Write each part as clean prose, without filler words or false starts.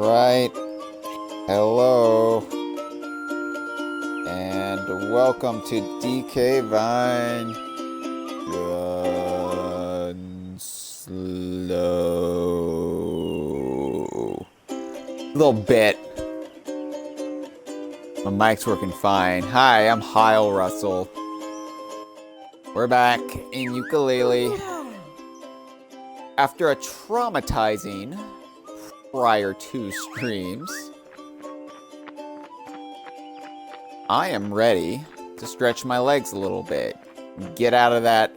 Alright, hello, and welcome to DK Vine Slow. A little bit. My mic's working fine. Hi, I'm Heil Russell. We're back in Yooka-Laylee. After a traumatizing prior 2 streams, I am ready to stretch my legs a little bit. Get out of that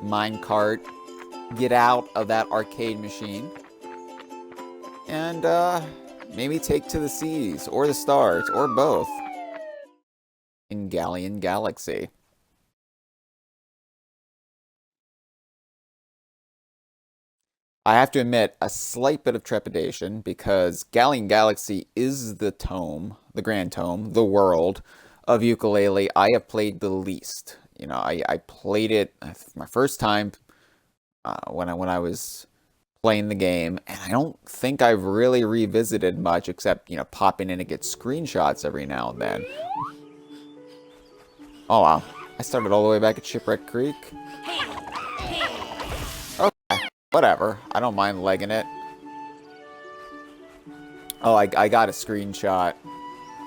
minecart. Get out of that arcade machine. And maybe take to the seas, or the stars, or both. In Galleon Galaxy. I have to admit, a slight bit of trepidation, because Galleon Galaxy is the tome, the grand tome, the world of Yooka-Laylee I have played the least. You know, I played it my first time when I was playing the game, and I don't think I've really revisited much, except, you know, popping in to get screenshots every now and then. Oh wow, I started all the way back at Shipwreck Creek. Whatever, I don't mind legging it. Oh, I got a screenshot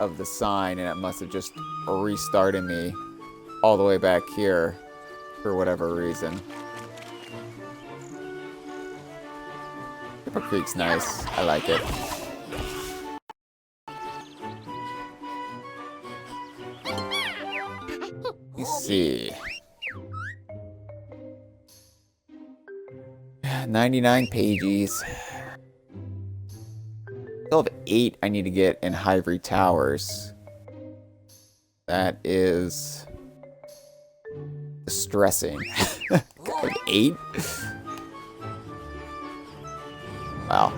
of the sign, and it must have just restarted me all the way back here for whatever reason. Shipwreck Creek's nice. I like it. Let's see. 99 pages. Still have 8 I need to get in Ivory Towers. That is distressing. Like 8? Wow.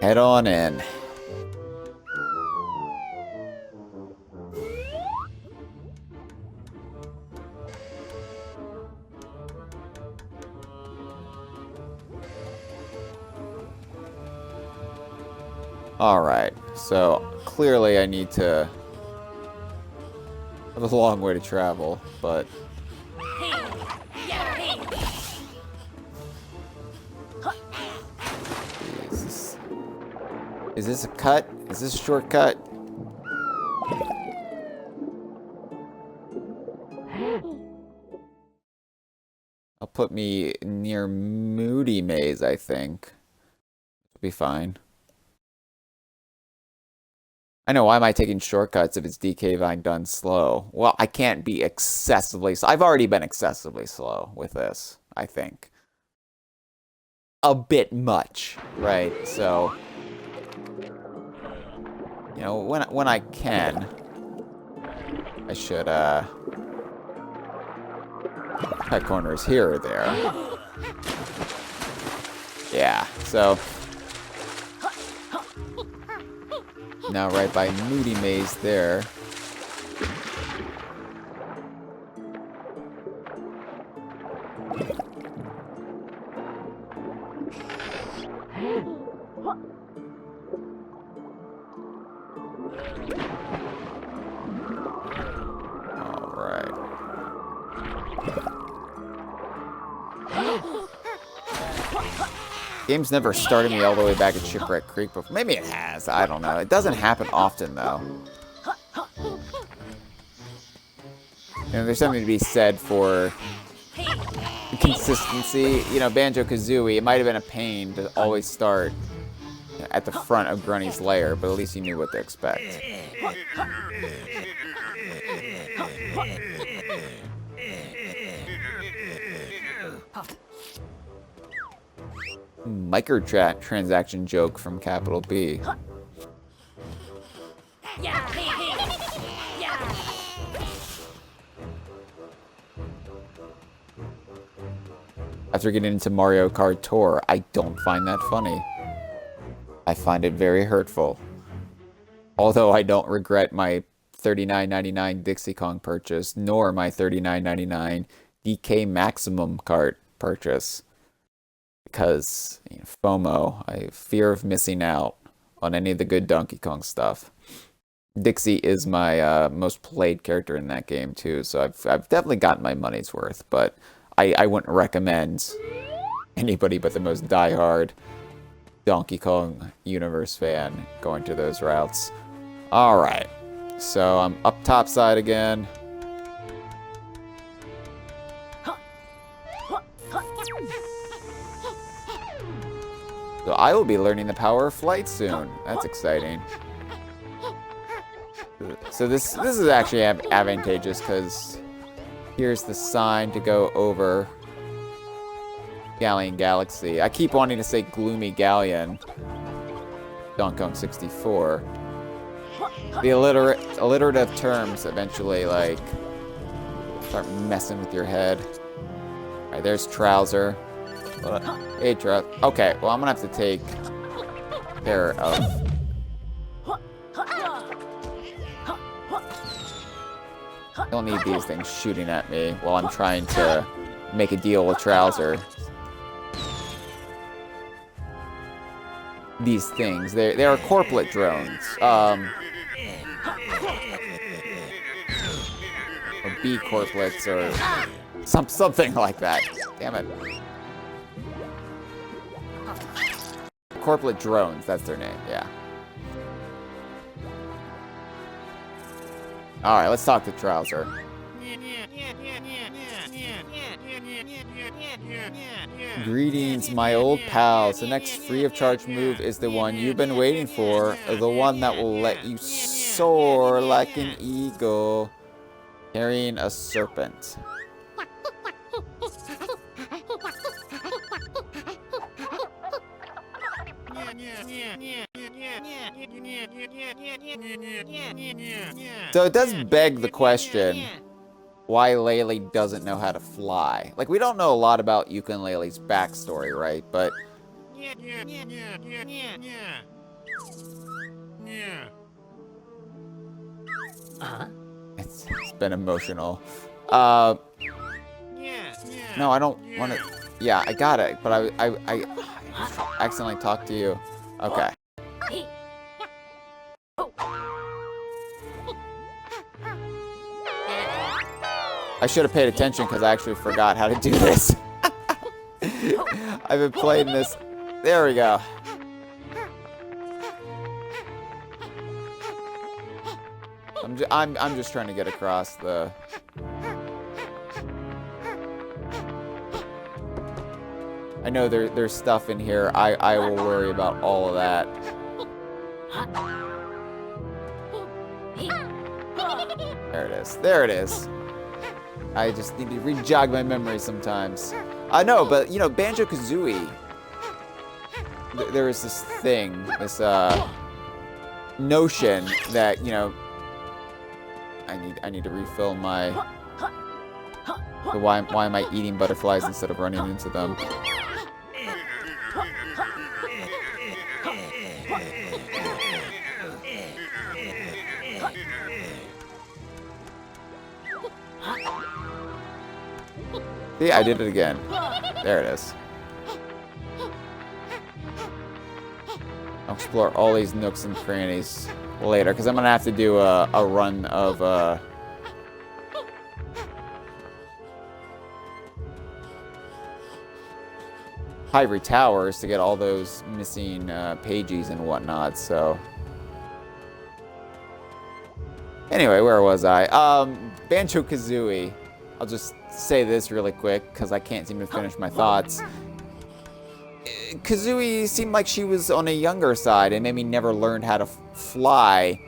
Head on in. Alright, so clearly I need to have a long way to travel, but is this a cut? Is this a shortcut? I'll put me near Moody Maze, I think. It'll be fine. I know, why am I taking shortcuts if it's DK Vine done slow? Well, I can't be excessively slow. I've already been excessively slow with this, I think. A bit much, right? So, you know, when I can, I should cut corners here or there. Yeah, so now right by Moody Maze there. Game's never started me all the way back at Shipwreck Creek before. Maybe it has. I don't know. It doesn't happen often, though. You know, there's something to be said for consistency. You know, Banjo-Kazooie, it might have been a pain to always start at the front of Grunny's lair, but at least you knew what to expect. Microtransaction joke from Capital B. after getting into Mario Kart Tour. I don't find that funny. I find it very hurtful. Although I don't regret my $39.99 Dixie Kong purchase, nor my $39.99 DK Maximum Kart purchase. Because, you know, FOMO, I fear of missing out on any of the good Donkey Kong stuff. Dixie is my most played character in that game too, so I've definitely gotten my money's worth, but I wouldn't recommend anybody but the most diehard Donkey Kong universe fan going to those routes. Alright, so I'm up top side again. So I will be learning the power of flight soon. That's exciting. So this is actually advantageous because here's the sign to go over Galleon Galaxy. I keep wanting to say Gloomy Galleon. Donkey Kong 64. The alliterative terms eventually, like, start messing with your head. Alright, there's Trouser. Hey, Trouser. Okay, well, I'm gonna have to take care of... I don't need these things shooting at me while I'm trying to make a deal with Trouser. These things, they are corplet drones. Or B corplets or something like that. Damn it. Corplet drones, that's their name, yeah. Alright, let's talk to Trouser. Greetings, my old pals. The next free of charge move is the one you've been waiting for. The one that will let you soar like an eagle, carrying a serpent. So it does beg the question why Laylee doesn't know how to fly. Like, we don't know a lot about Yooka-Laylee's backstory, right? But it's been emotional. No, I don't want to. Yeah, I got it, but I accidentally talked to you. Okay. I should have paid attention because I actually forgot how to do this. I've been playing this. There we go. I'm just trying to get across the. I know there's stuff in here. I will worry about all of that. There it is. There it is. I just need to re-jog my memory sometimes. I know, but you know, Banjo-Kazooie. There is this thing, this notion that, you know, I need to refill my. Why am I eating butterflies instead of running into them? See, I did it again. There it is. I'll explore all these nooks and crannies later, because I'm going to have to do a run of... Ivory Towers to get all those missing pages and whatnot, so... Anyway, where was I? Banjo-Kazooie. I'll just say this really quick, because I can't seem to finish my thoughts. Kazooie seemed like she was on a younger side and maybe never learned how to fly.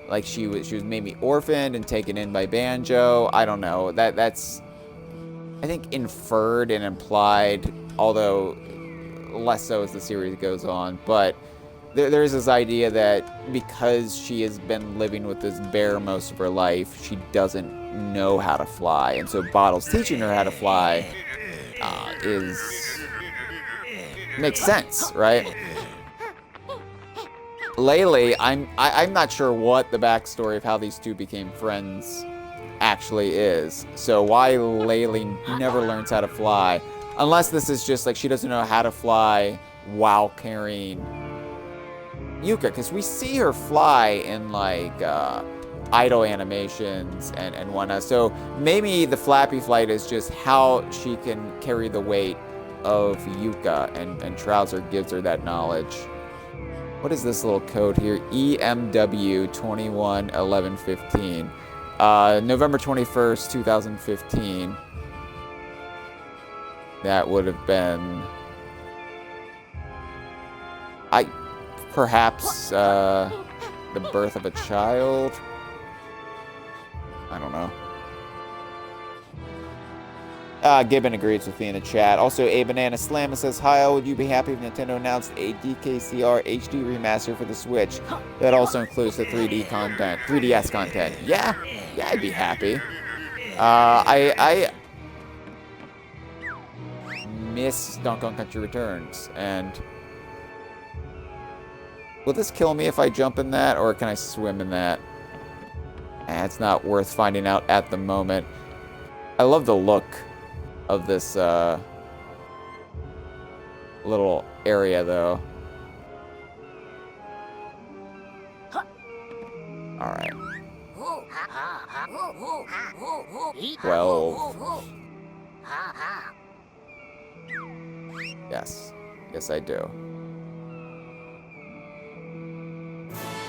Like she was maybe orphaned and taken in by Banjo. I don't know. That's I think inferred and implied, although less so as the series goes on. But there's this idea that because she has been living with this bear most of her life, she doesn't know how to fly. And so Bottle's teaching her how to fly. makes sense, right? Laylee, I'm not sure what the backstory of how these two became friends actually is. So why Laylee never learns how to fly, unless this is just like she doesn't know how to fly while carrying Yooka, because we see her fly in like idle animations and whatnot. So maybe the flappy flight is just how she can carry the weight of Yooka, and Trouser gives her that knowledge. What is this little code here? EMW 211115. November 21st, 2015. That would have been... Perhaps, the birth of a child? I don't know. Gibbon agrees with me in the chat. Also, A Banana Slam says, hi, would you be happy if Nintendo announced a DKCR HD remaster for the Switch that also includes the 3D content, 3DS content? Yeah, I'd be happy. I miss Donkey Kong Country Returns, and will this kill me if I jump in that, or can I swim in that? It's not worth finding out at the moment. I love the look of this little area, though. Alright. 12. Yes. Yes, I do.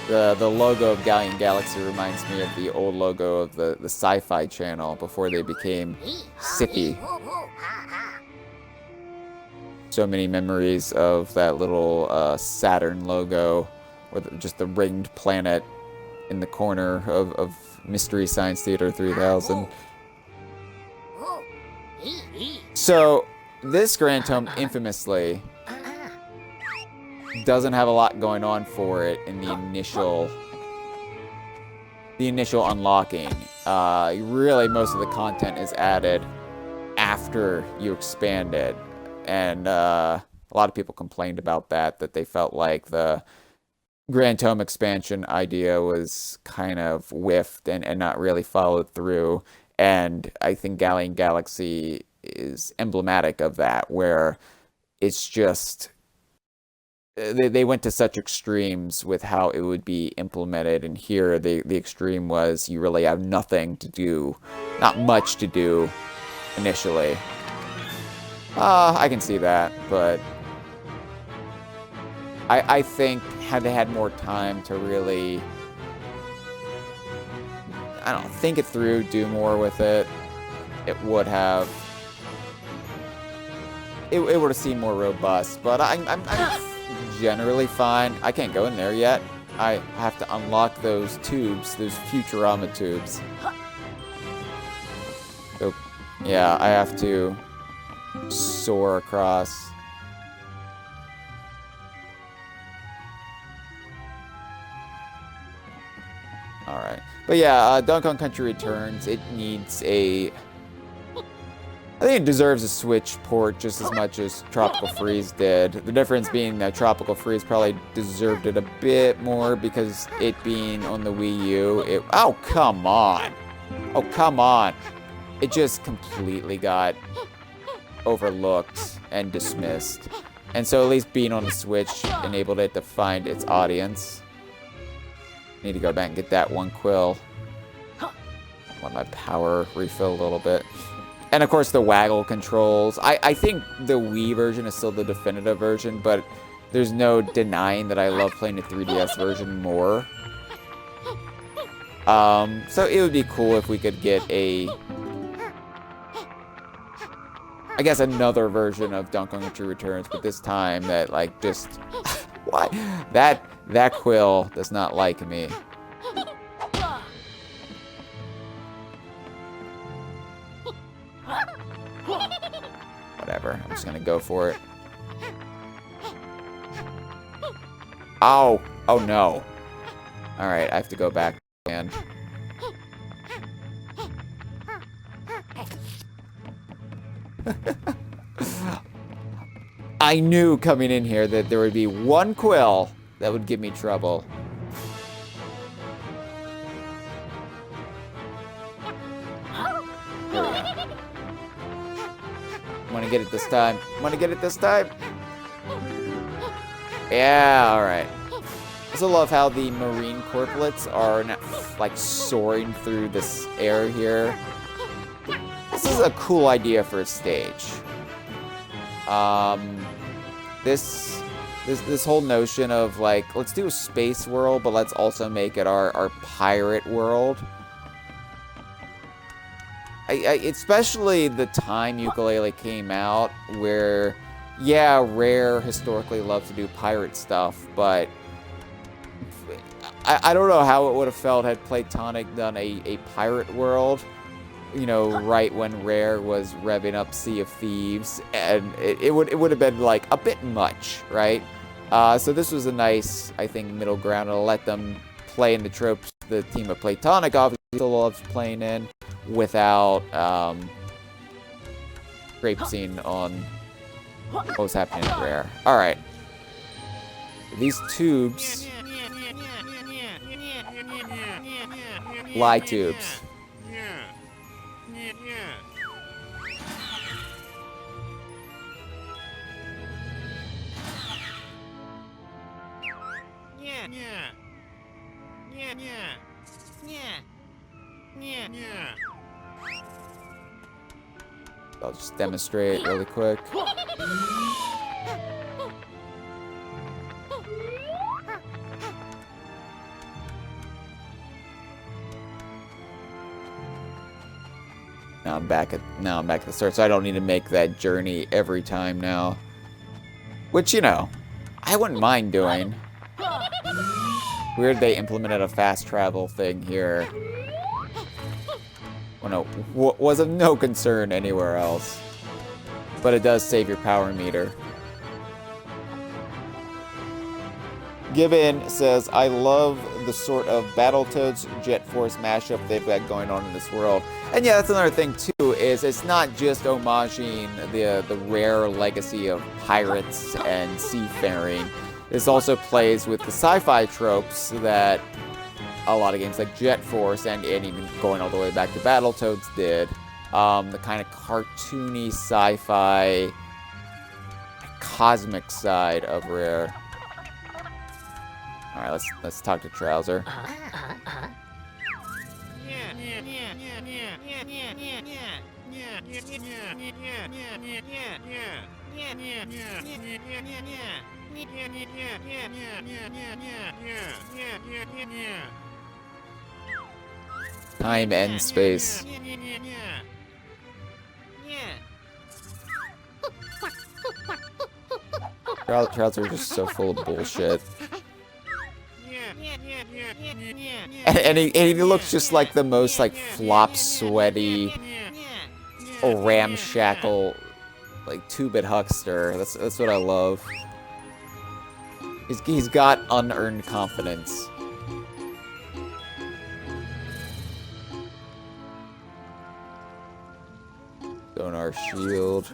The logo of Galleon Galaxy reminds me of the old logo of the sci-fi channel before they became sippy. So many memories of that little Saturn logo, or just the ringed planet in the corner of Mystery Science Theater 3000. So, this Grand Tome infamously doesn't have a lot going on for it in the initial unlocking. Really, most of the content is added after you expand it, and a lot of people complained about that they felt like the Grand Tome expansion idea was kind of whiffed and not really followed through. And I think Galleon Galaxy is emblematic of that, where it's just... They went to such extremes with how it would be implemented, and here the extreme was you really have nothing to do, not much to do initially. I can see that, but I think had they had more time to really, I don't know, think it through, do more with it, it would have seemed more robust. But I'm generally fine. I can't go in there yet. I have to unlock those tubes, those Futurama tubes. So, yeah, I have to soar across. Alright. But yeah, Donkey Kong Country Returns, it needs a... I think it deserves a Switch port just as much as Tropical Freeze did. The difference being that Tropical Freeze probably deserved it a bit more because it being on the Wii U, oh, come on. Oh, come on. It just completely got overlooked and dismissed. And so at least being on the Switch enabled it to find its audience. Need to go back and get that one quill. Let my power refill a little bit. And of course the waggle controls. I think the Wii version is still the definitive version, but there's no denying that I love playing the 3DS version more. So it would be cool if we could get I guess another version of Donkey Kong Country Returns, but this time that like just why that quill does not like me. Whatever, I'm just gonna go for it. Oh no. Alright, I have to go back again. I knew coming in here that there would be one quill that would give me trouble. Here we go. I'm gonna get it this time. I'm gonna get it this time. Yeah, alright. I also love how the marine corplets are like soaring through this air here. This is a cool idea for a stage. This whole notion of like, let's do a space world, but let's also make it our pirate world. Especially the time Yooka-Laylee came out, where, yeah, Rare historically loved to do pirate stuff, but I don't know how it would have felt had Playtonic done a pirate world, you know, right when Rare was revving up Sea of Thieves, and it would have been like a bit much, right? So this was a nice, I think, middle ground to let them play in the tropes the team of Playtonic obviously still loves playing in, without traipsing on what was happening at Rare. Alright. These tubes... lie tubes. I'll just demonstrate really quick. Now I'm back at the start, so I don't need to make that journey every time now. Which, you know, I wouldn't mind doing. Weird they implemented a fast travel thing here. Well, no, was of no concern anywhere else. But it does save your power meter. Gibbon says, I love the sort of Battletoads Jet Force mashup they've got going on in this world. And yeah, that's another thing too, is it's not just homaging the rare legacy of pirates and seafaring. This also plays with the sci-fi tropes that a lot of games like Jet Force and even going all the way back to Battletoads did. The kind of cartoony sci-fi cosmic side of Rare. All right, let's talk to Trouser. Time and space. Trouser is just so full of bullshit. And he looks just like the most like flop sweaty, ramshackle, like 2-bit huckster. That's what I love. He's got unearned confidence. Sonar shield.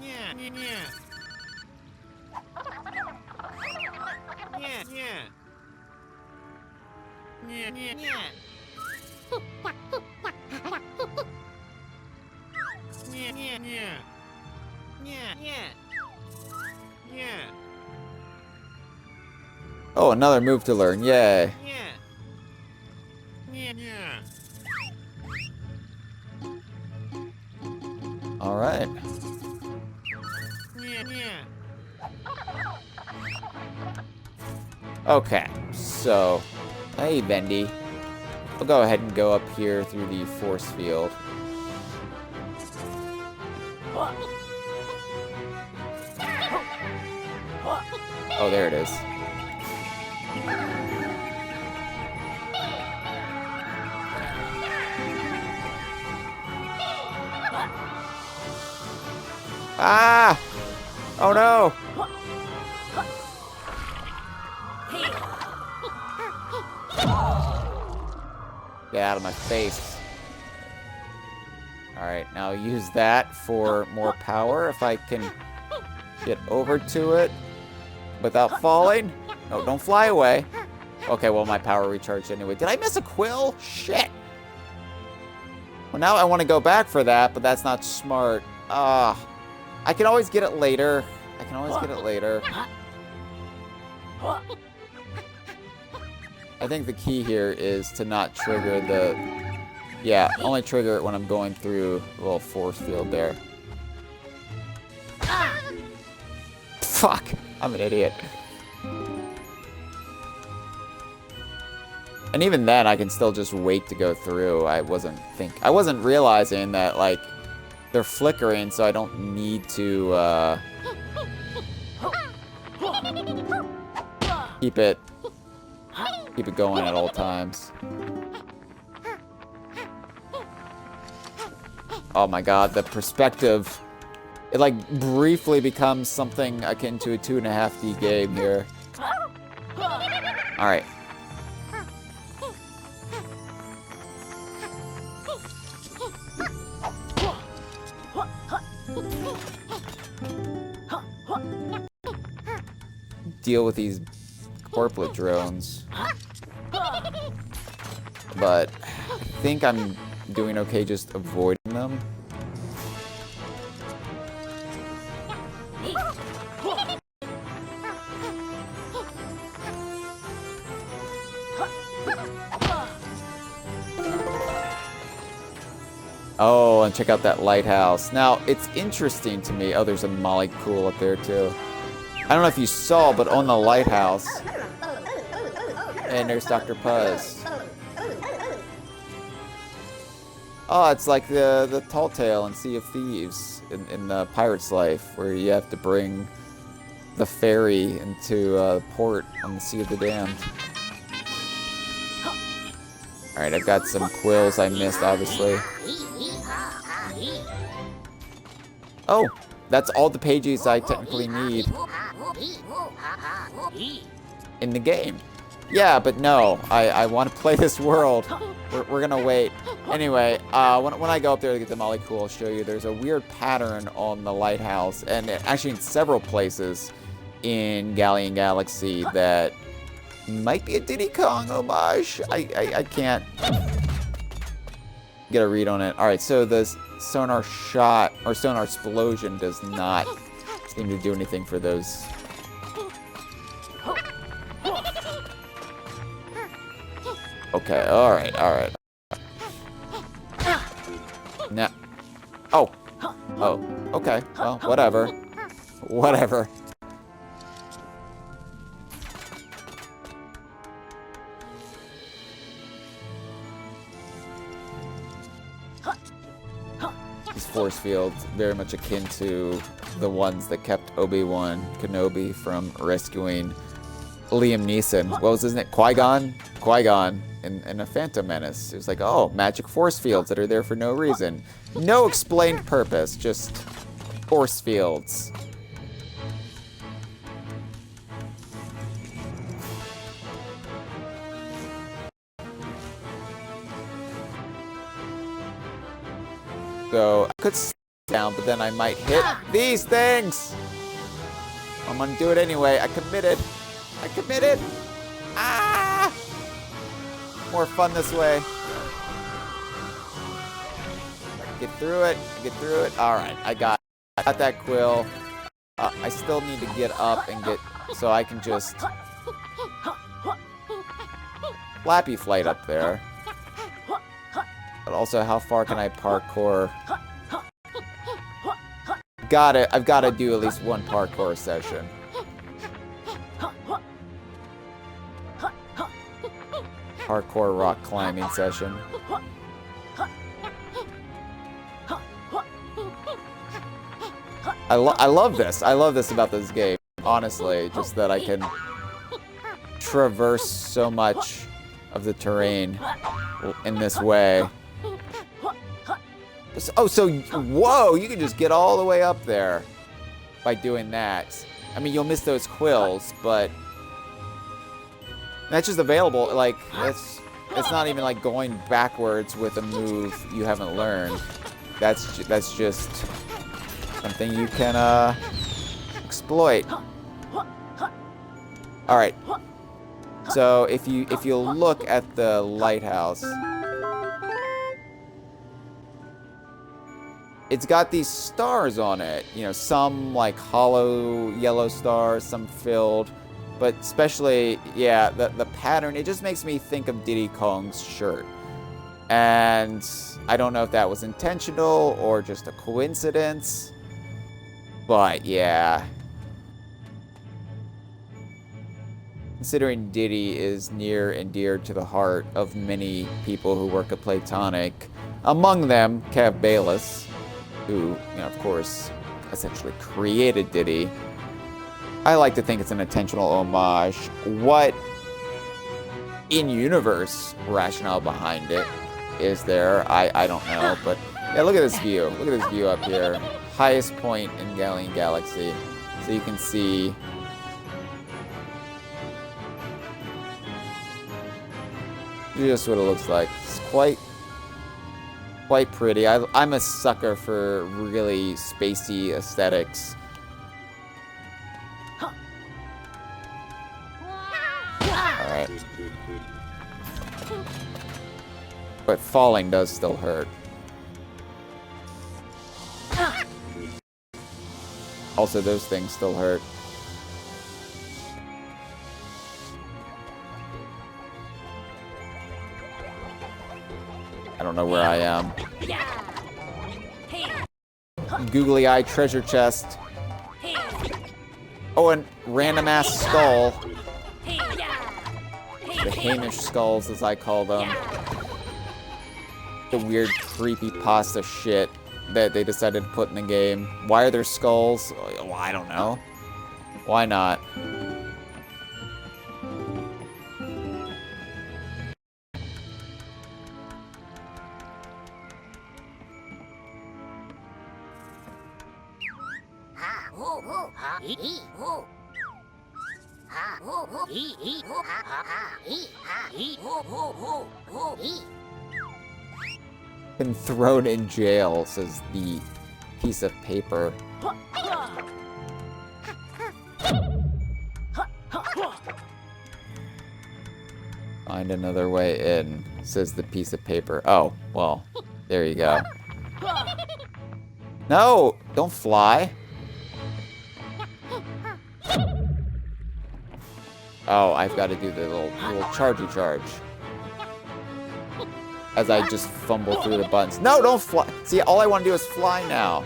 Oh, another move to learn. Yay. All right. Okay, so, hey, Bendy. I'll go ahead and go up here through the force field. Oh, there it is. Ah! Oh no! Get out of my face. Alright, now use that for more power if I can Get over to it without falling. No, don't fly away. Okay, well, my power recharged anyway. Did I miss a quill? Shit. Well, now I want to go back for that, but that's not smart. I can always get it later. I can always get it later. I think the key here is to not trigger the... Yeah, only trigger it when I'm going through a little force field there. Fuck! I'm an idiot. And even then, I can still just wait to go through. I wasn't realizing that, like, they're flickering, so I don't need to, keep it going at all times. Oh my god, the perspective. It, like, briefly becomes something akin to a 2.5D game here. Alright. Deal with these corporate drones. But I think I'm doing okay just avoiding them. Oh, and check out that lighthouse. Now, it's interesting to me. Oh, there's a molecule up there, too. I don't know if you saw, but on the lighthouse... And there's Dr. Puzz. Oh, it's like the Tall Tale in Sea of Thieves in the Pirate's Life, where you have to bring the ferry into port on the Sea of the Damned. Alright, I've got some quills I missed, obviously. Oh, that's all the pages I technically need in the game. Yeah, but no, I want to play this world. We're gonna wait. Anyway, when I go up there to get the molecule, I'll show you. There's a weird pattern on the lighthouse, and actually in several places in Galleon Galaxy that might be a Diddy Kong homage. I can't get a read on it. All right, so the sonar shot or sonar explosion does not seem to do anything for those. Okay, all right. Now, oh, okay, well, whatever. These force fields, very much akin to the ones that kept Obi-Wan Kenobi from rescuing Liam Neeson. What was his name? Qui-Gon in a Phantom Menace. It was like, oh, magic force fields that are there for no reason. No explained purpose, just force fields. So I could sit down, but then I might hit these things. I'm gonna do it anyway. I committed. Ah! More fun this way. Get through it. All right, I got that quill. I still need to get up and get so I can just flappy flight up there. But also, how far can I parkour? I've got to do at least one parkour session. Parkour rock climbing session. I love this. I love this about this game. Honestly, just that I can traverse so much of the terrain in this way. Oh, so, whoa, you can just get all the way up there by doing that. I mean, you'll miss those quills, but that's just available. Like, it's not even like going backwards with a move you haven't learned. That's just something you can Exploit. Alright. So if you look at the lighthouse, it's got these stars on it. You know, some like hollow yellow stars, some filled. But especially, yeah, the pattern, it just makes me think of Diddy Kong's shirt. And I don't know if that was intentional or just a coincidence. But yeah. Considering Diddy is near and dear to the heart of many people who work at Playtonic, among them Kev Bayless, who, you know, of course, essentially created Diddy. I like to think it's an intentional homage. What in-universe rationale behind it is there? I don't know, but yeah, look at this view. Look at this view up here. Highest point in Galleon Galaxy. So you can see just what it looks like. It's quite pretty. I'm a sucker for really spacey aesthetics. Alright. But falling does still hurt. Also, those things still hurt. I don't know where I am. Googly eye treasure chest. Oh, and random ass skull. The Hamish skulls, as I call them. The weird creepy pasta shit that they decided to put in the game. Why are there skulls? Well, I don't know. Why not? Been thrown in jail, says the piece of paper. Find another way in, says the piece of paper. Oh, well, there you go. No, don't fly. Oh, I've got to do the little chargey charge. As I just fumble through the buttons. No, don't fly. See, all I want to do is fly now.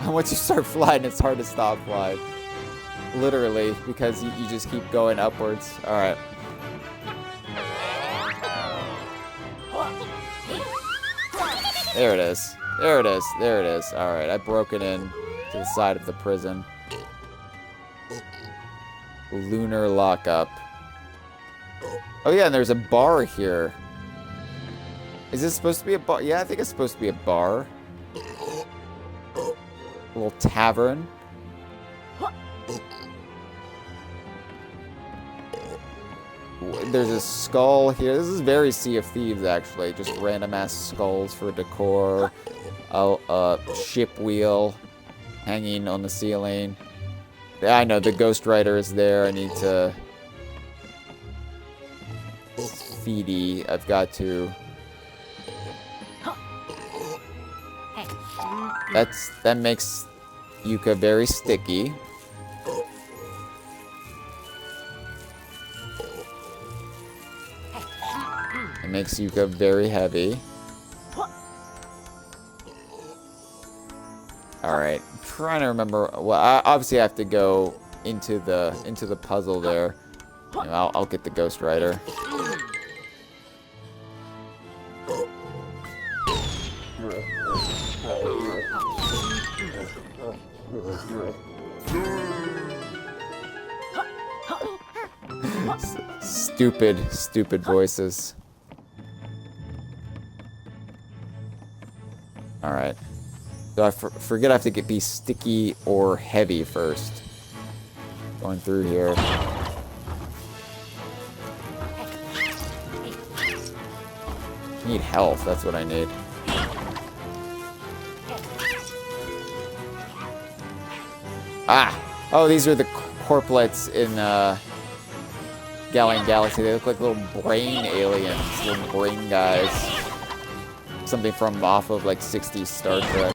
Once you start flying, it's hard to stop flying. Literally, because you just keep going upwards. Alright. There it is. There it is. There it is. Alright, I broke it in to the side of the prison. Lunar lockup. Oh yeah, and there's a bar here. Is this supposed to be a bar? Yeah, I think it's supposed to be a bar. A little tavern. There's a skull here. This is very Sea of Thieves, actually. Just random ass skulls for decor. A ship wheel hanging on the ceiling. I know, the Ghost Rider is there. I need to... Feedy. I've got to... That makes Yooka very sticky. It makes Yooka very heavy. Alright, I'm trying to remember. Well, I obviously have to go into the puzzle there. You know, I'll get the Ghost Rider. Stupid voices. Alright. So I forget I have to be sticky or heavy first. Going through here. Need health, that's what I need. Ah! Oh, these are the corplets in Galleon Galaxy. They look like little brain aliens, little brain guys. Something from off of like 60s Star Trek.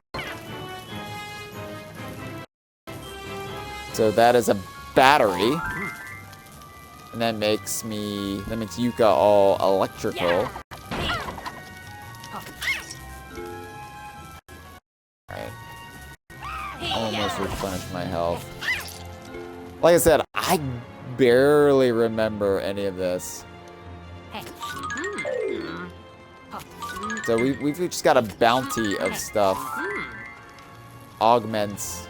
So that is a battery. And that makes Yuka all electrical. Alright. Almost replenished my health. Like I said, I barely remember any of this. So we've just got a bounty of stuff. Augments.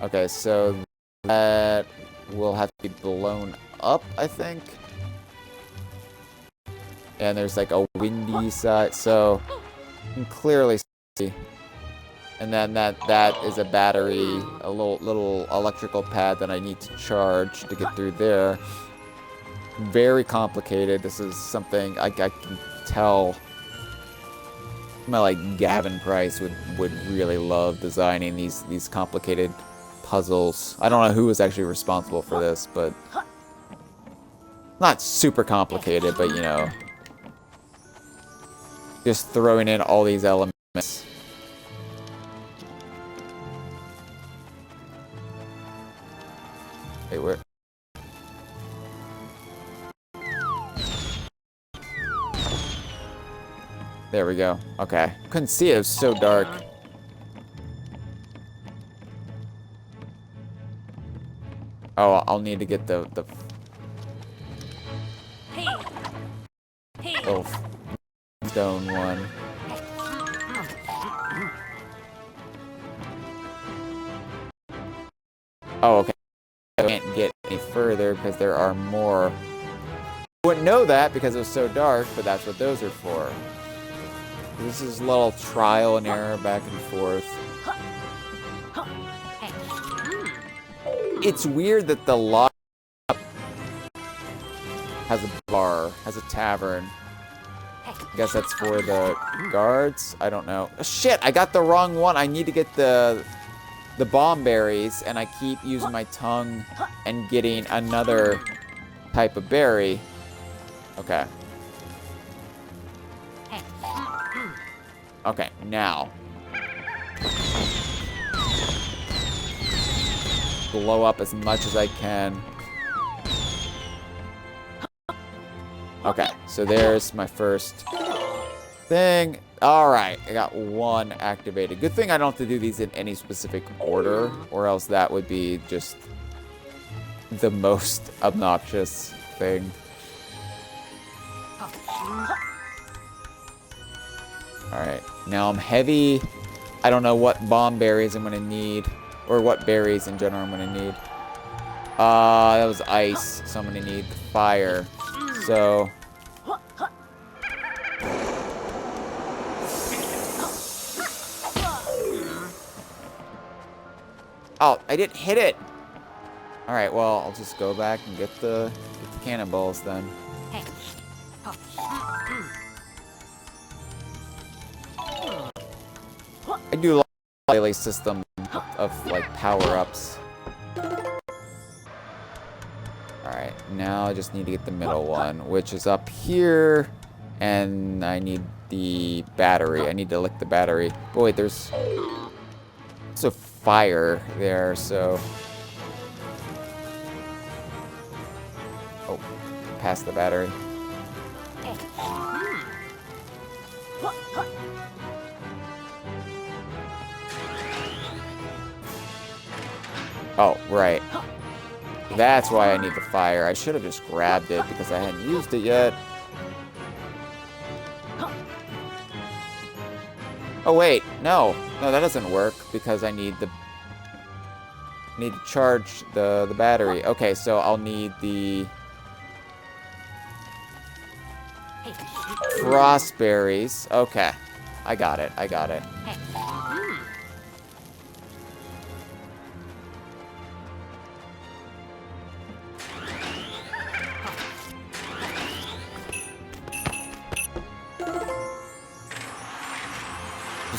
Okay, so that will have to be blown up, I think. And there's like a windy side, so you can clearly see. And then that is a battery, a little electrical pad that I need to charge to get through there. Very complicated. This is something I can tell like Gavin Price would really love designing these complicated puzzles. I don't know who was actually responsible for this, but not super complicated, but you know, just throwing in all these elements. Wait, where? There we go. Okay. Couldn't see it. It was so dark. Oh, I'll need to get the little stone one. Oh, okay. I can't get any further because there are more. I wouldn't know that because it was so dark, but that's what those are for. This is a little trial and error back and forth. It's weird that the lock has a bar, has a tavern. I guess that's for the guards? I don't know. Oh, shit, I got the wrong one. I need to get the bomb berries, and I keep using my tongue and getting another type of berry. Okay. Okay, now. Blow up as much as I can. Okay, so there's my first thing. Alright, I got one activated. Good thing I don't have to do these in any specific order, or else that would be just the most obnoxious thing. Alright, now I'm heavy. I don't know what bomb berries I'm gonna need, or what berries in general I'm gonna need. That was ice, so I'm gonna need fire. So... Oh, I didn't hit it! Alright, well, I'll just go back and get the cannonballs then. I do like the Yooka-Laylee system of like power-ups. Alright, now I just need to get the middle one, which is up here. And I need the battery. I need to lick the battery. Oh wait, there's a fire there, so... Oh, past the battery. Oh, right. That's why I need the fire. I should have just grabbed it because I hadn't used it yet. Oh, wait. No. No, that doesn't work because I need to charge the battery. Okay, so I'll need the frost berries. Okay. I got it. I got it.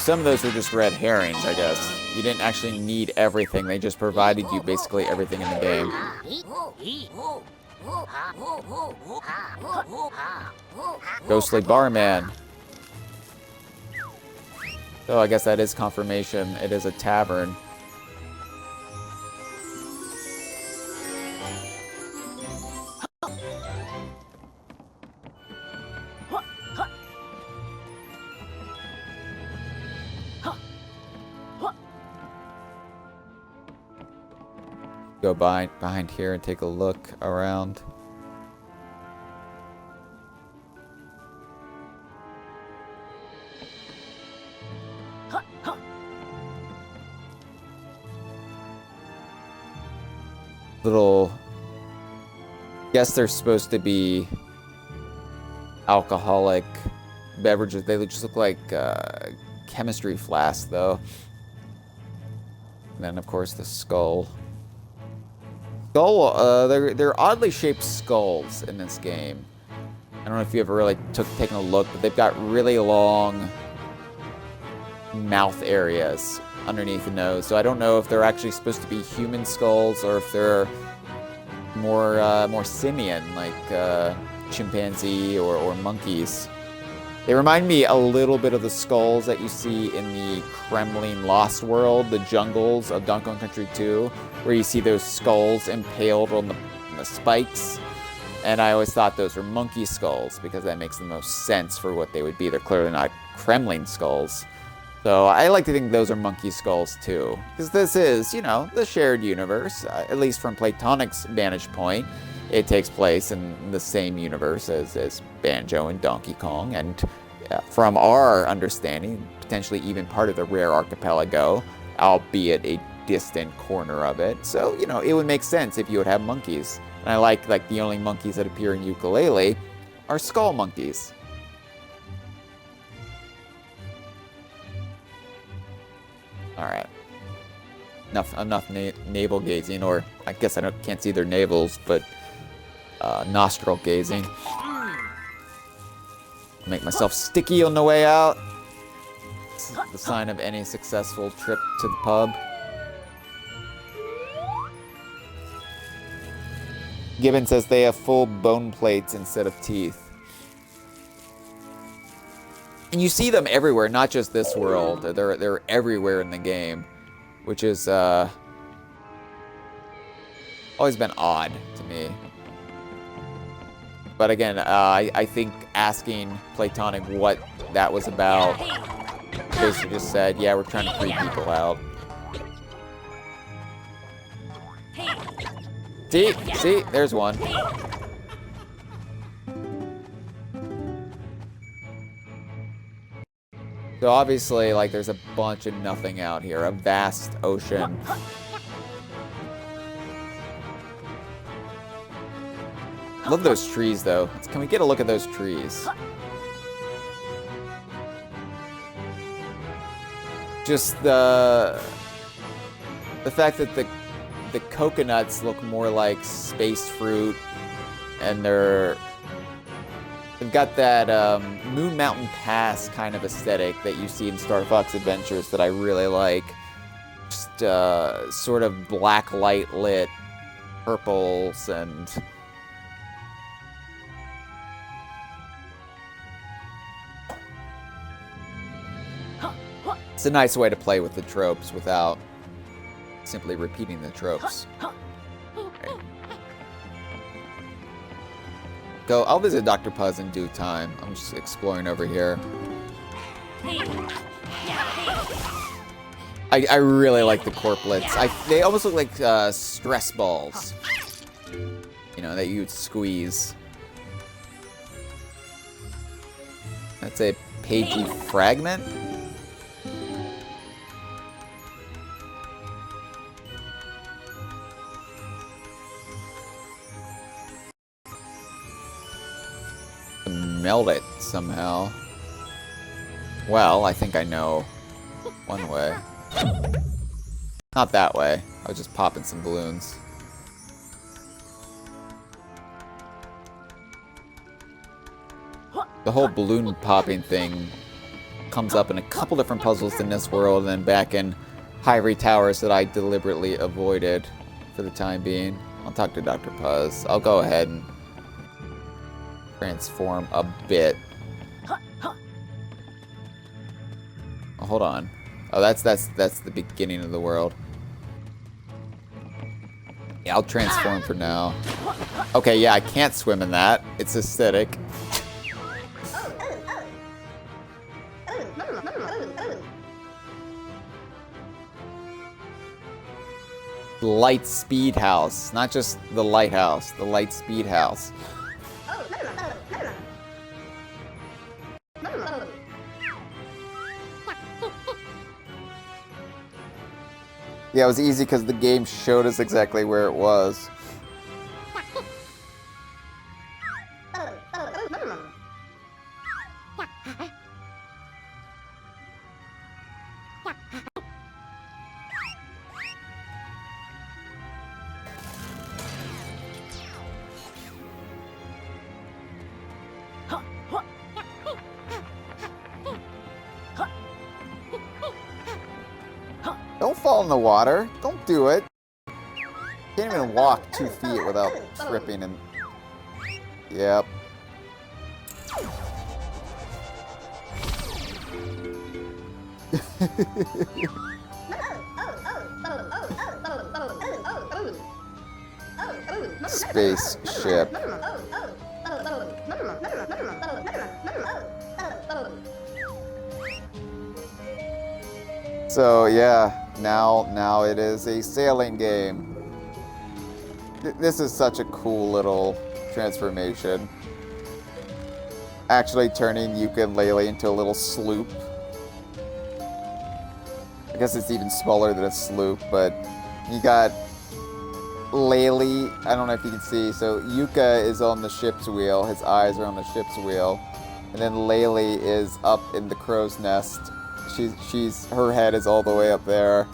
some of those were just red herrings, I guess. You didn't actually need everything. They just provided you basically everything in the game. Ghostly barman. So I guess that is confirmation. It is a tavern. Go behind here and take a look around. Little, guess they're supposed to be alcoholic beverages. They just look like chemistry flasks, though. And then, of course, the skull. They're oddly shaped skulls in this game. I don't know if you ever really taken a look, but they've got really long mouth areas underneath the nose. So I don't know if they're actually supposed to be human skulls or if they're more simian, like chimpanzee or monkeys. They remind me a little bit of the skulls that you see in the Kremlin Lost World, the jungles of Donkey Kong Country 2, where you see those skulls impaled on the spikes. And I always thought those were monkey skulls because that makes the most sense for what they would be. They're clearly not Kremlin skulls. So I like to think those are monkey skulls too. Because this is, you know, the shared universe, at least from Platonic's vantage point. It takes place in the same universe as Banjo and Donkey Kong, and from our understanding, potentially even part of the Rare Archipelago, albeit a distant corner of it. So, you know, it would make sense if you would have monkeys. And I like the only monkeys that appear in Yooka-Laylee are skull monkeys. Alright. Enough navel gazing, or I guess I can't see their navels, but nostril gazing. Make myself sticky on the way out. It's the sign of any successful trip to the pub. Gibbon says they have full bone plates instead of teeth. And you see them everywhere, not just this world. They're everywhere in the game, which is always been odd to me. But again, I think asking Platonic what that was about, basically just said, yeah, we're trying to freak people out. See, there's one. So obviously, like, there's a bunch of nothing out here, a vast ocean. Love those trees, though. Can we get a look at those trees? Just the fact that the coconuts look more like space fruit, and they've got that Moon Mountain Pass kind of aesthetic that you see in Star Fox Adventures that I really like. Just sort of black light lit purples and it's a nice way to play with the tropes without simply repeating the tropes. Right. I'll visit Dr. Puzz in due time. I'm just exploring over here. I really like the corplets. They almost look like stress balls. You know, that you'd squeeze. That's a pagey fragment. Melt it somehow. Well, I think I know one way. Not that way. I was just popping some balloons. The whole balloon popping thing comes up in a couple different puzzles in this world, and then back in Ivory Towers that I deliberately avoided for the time being. I'll talk to Dr. Puzz. I'll go ahead and transform a bit. Oh, hold on. Oh, that's the beginning of the world. Yeah, I'll transform for now. Okay, yeah, I can't swim in that. It's acidic. Light Speed House. Not just the lighthouse, the Light Speed House. Yeah, it was easy because the game showed us exactly where it was. Don't fall in the water. Don't do it. Can't even walk 2 feet without tripping and... Yep. Spaceship. So yeah, now it is a sailing game. This is such a cool little transformation. Actually turning Yooka-Laylee into a little sloop. I guess it's even smaller than a sloop, but you got Laylee. I don't know if you can see. So Yooka is on the ship's wheel. His eyes are on the ship's wheel. And then Laylee is up in the crow's nest. Her head is all the way up there.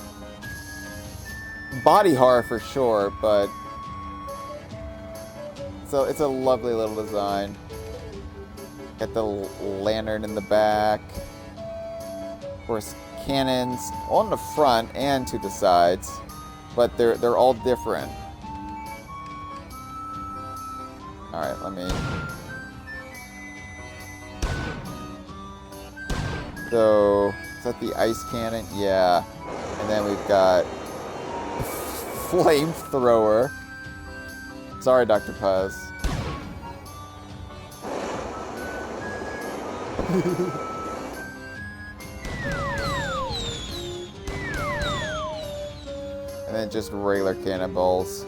Body horror for sure, but so it's a lovely little design. Got the lantern in the back. Of course, cannons on the front and to the sides, but they're all different. All right, let me. So, is that the ice cannon? Yeah. And then we've got flamethrower. Sorry, Dr. Puzz. And then just regular cannonballs.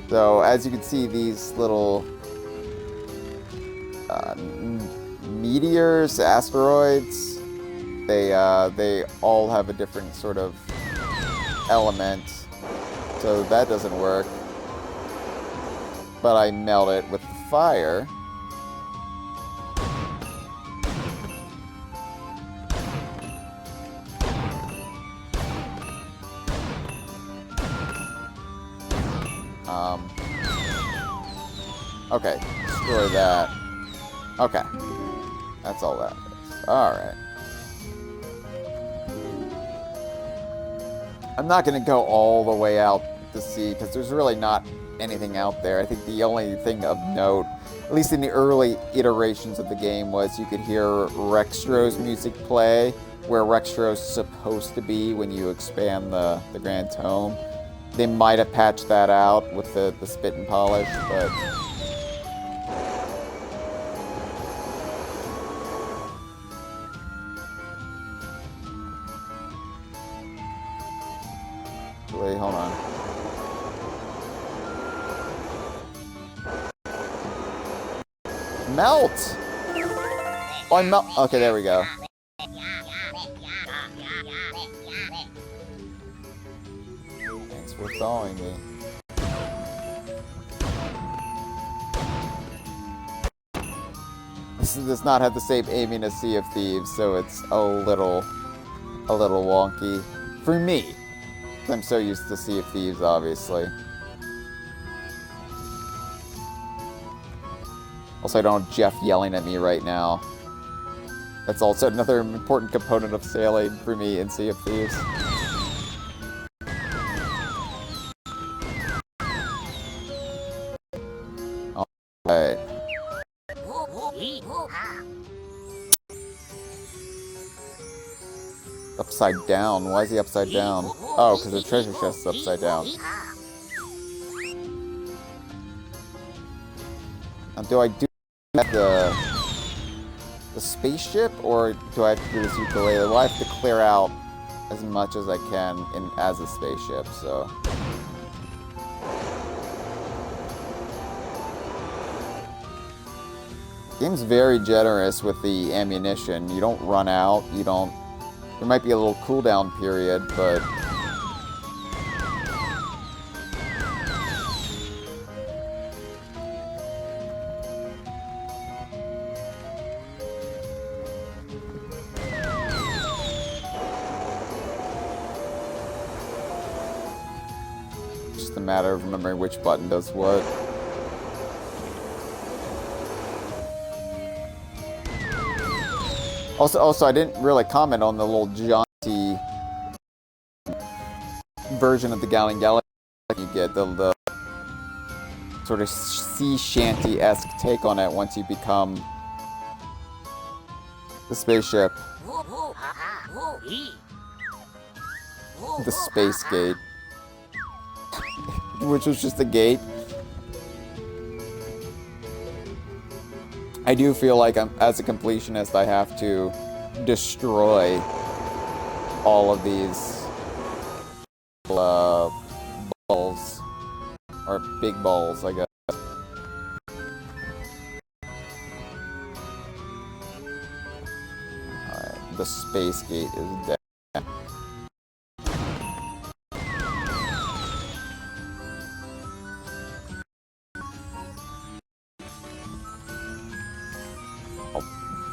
So, as you can see, these little meteors, asteroids, they all have a different sort of element, so that doesn't work. But I melt it with fire. Okay, destroy that. Okay. That's all that is. Alright. I'm not going to go all the way out to sea, because there's really not anything out there. I think the only thing of note, at least in the early iterations of the game, was you could hear Rextro's music play, where Rextro's supposed to be when you expand the Grand Tome. They might have patched that out with the spit and polish, but... Wait, hold on. Melt! Oh, I melt. Okay, there we go. Thanks for thawing me. This does not have the same aiming as Sea of Thieves, so it's a little wonky for me. I'm so used to Sea of Thieves, obviously. Also, I don't have Jeff yelling at me right now. That's also another important component of sailing for me in Sea of Thieves. Alright. Upside down? Why is he upside down? Oh, because the treasure chest is upside down. Now, do I do the spaceship, or do I have to do this ukulele? Well, I have to clear out as much as I can as a spaceship, so... The game's very generous with the ammunition. You don't run out, you don't... There might be a little cooldown period, but... Just a matter of remembering which button does what. Also, I didn't really comment on the little jaunty version of the Galleon Galaxy you get, the sort of sea shanty-esque take on it once you become the spaceship. The space gate. Which was just a gate. I do feel like as a completionist, I have to destroy all of these balls. Or big balls, I guess. Alright, the space gate is dead.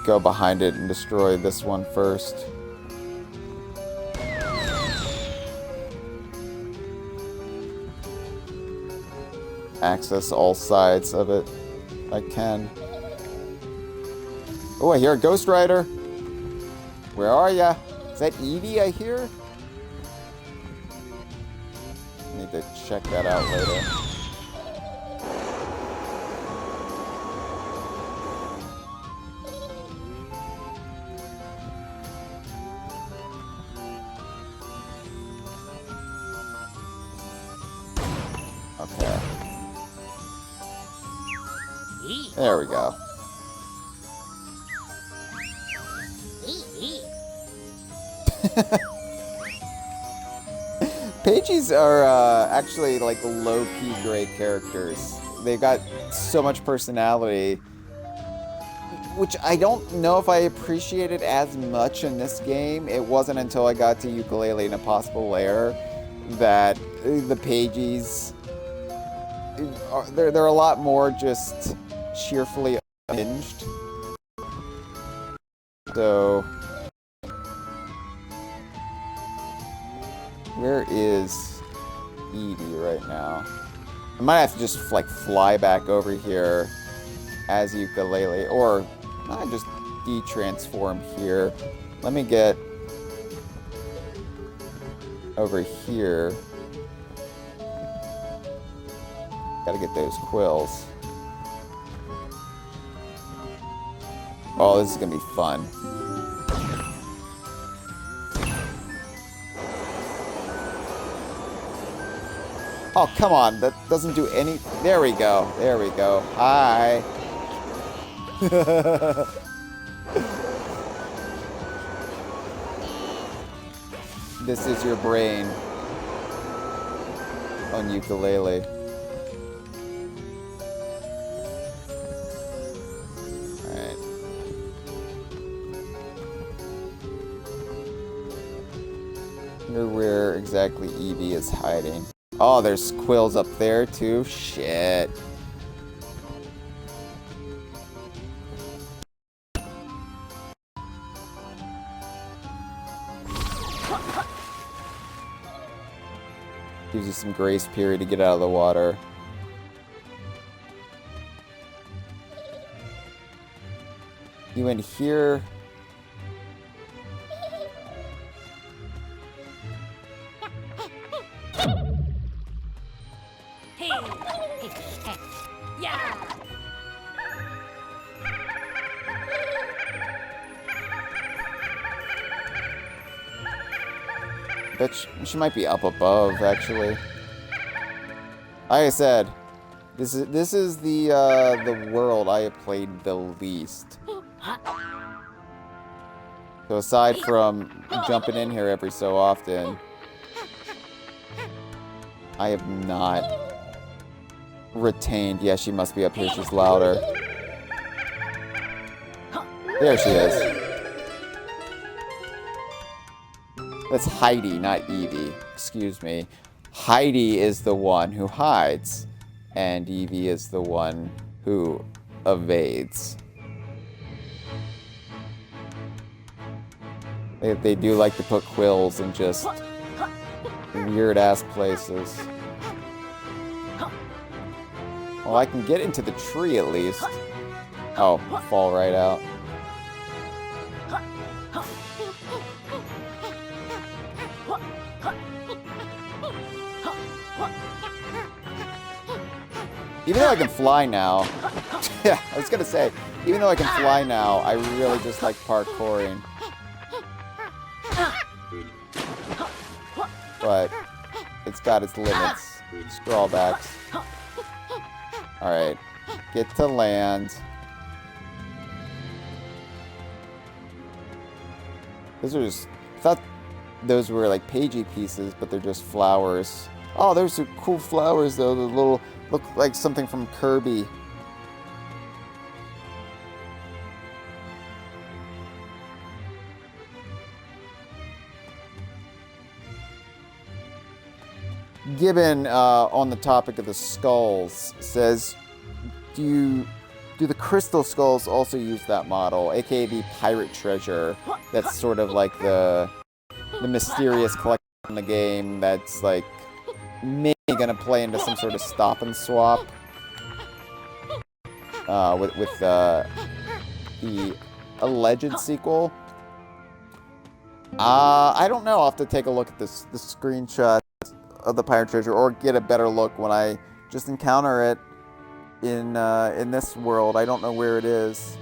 Go behind it and destroy this one first. Access all sides of it if I can. Oh, I hear a Ghost Rider. Where are ya? Is that Evie I hear? Need to check that out later. Okay. There we go. Pages are actually like low-key great characters. They've got so much personality, which I don't know if I appreciated as much in this game. It wasn't until I got to Yooka-Laylee and Impossible Lair that the Pages they're a lot more just cheerfully unhinged. So where is Evie right now? I might have to just like fly back over here as Yooka-Laylee, or I just de-transform here. Let me get over here. Gotta get those quills. Oh, this is gonna be fun. Oh, come on. That doesn't do any... There we go. There we go. Hi. This is your brain on Yooka-Laylee. Alright. Wonder where exactly Evie is hiding. Oh, there's quills up there too? Shit. Gives you some grace period to get out of the water. You in here? Bet she might be up above, actually. Like I said, this is the world I have played the least. So aside from jumping in here every so often, I have not retained. Yeah, she must be up here. She's louder. There she is. That's Heidi, not Evie. Excuse me. Heidi is the one who hides, and Evie is the one who evades. They do like to put quills in just weird-ass places. Well, I can get into the tree at least. Oh, fall right out. Even though I can fly now, yeah, I was gonna say, even though I can fly now, I really just like parkouring. But it's got its limits. Its drawbacks. Alright, get to land. Those are just, I thought those were like pagey pieces, but they're just flowers. Oh, there's some cool flowers though, the little, look like something from Kirby. Gibbon, on the topic of the skulls, says, do the crystal skulls also use that model, aka the pirate treasure? That's sort of like the mysterious collection in the game that's like maybe gonna play into some sort of stop and swap with the alleged sequel. I don't know. I'll have to take a look at the screenshot of the pirate treasure, or get a better look when I just encounter it in this world. I don't know where it is.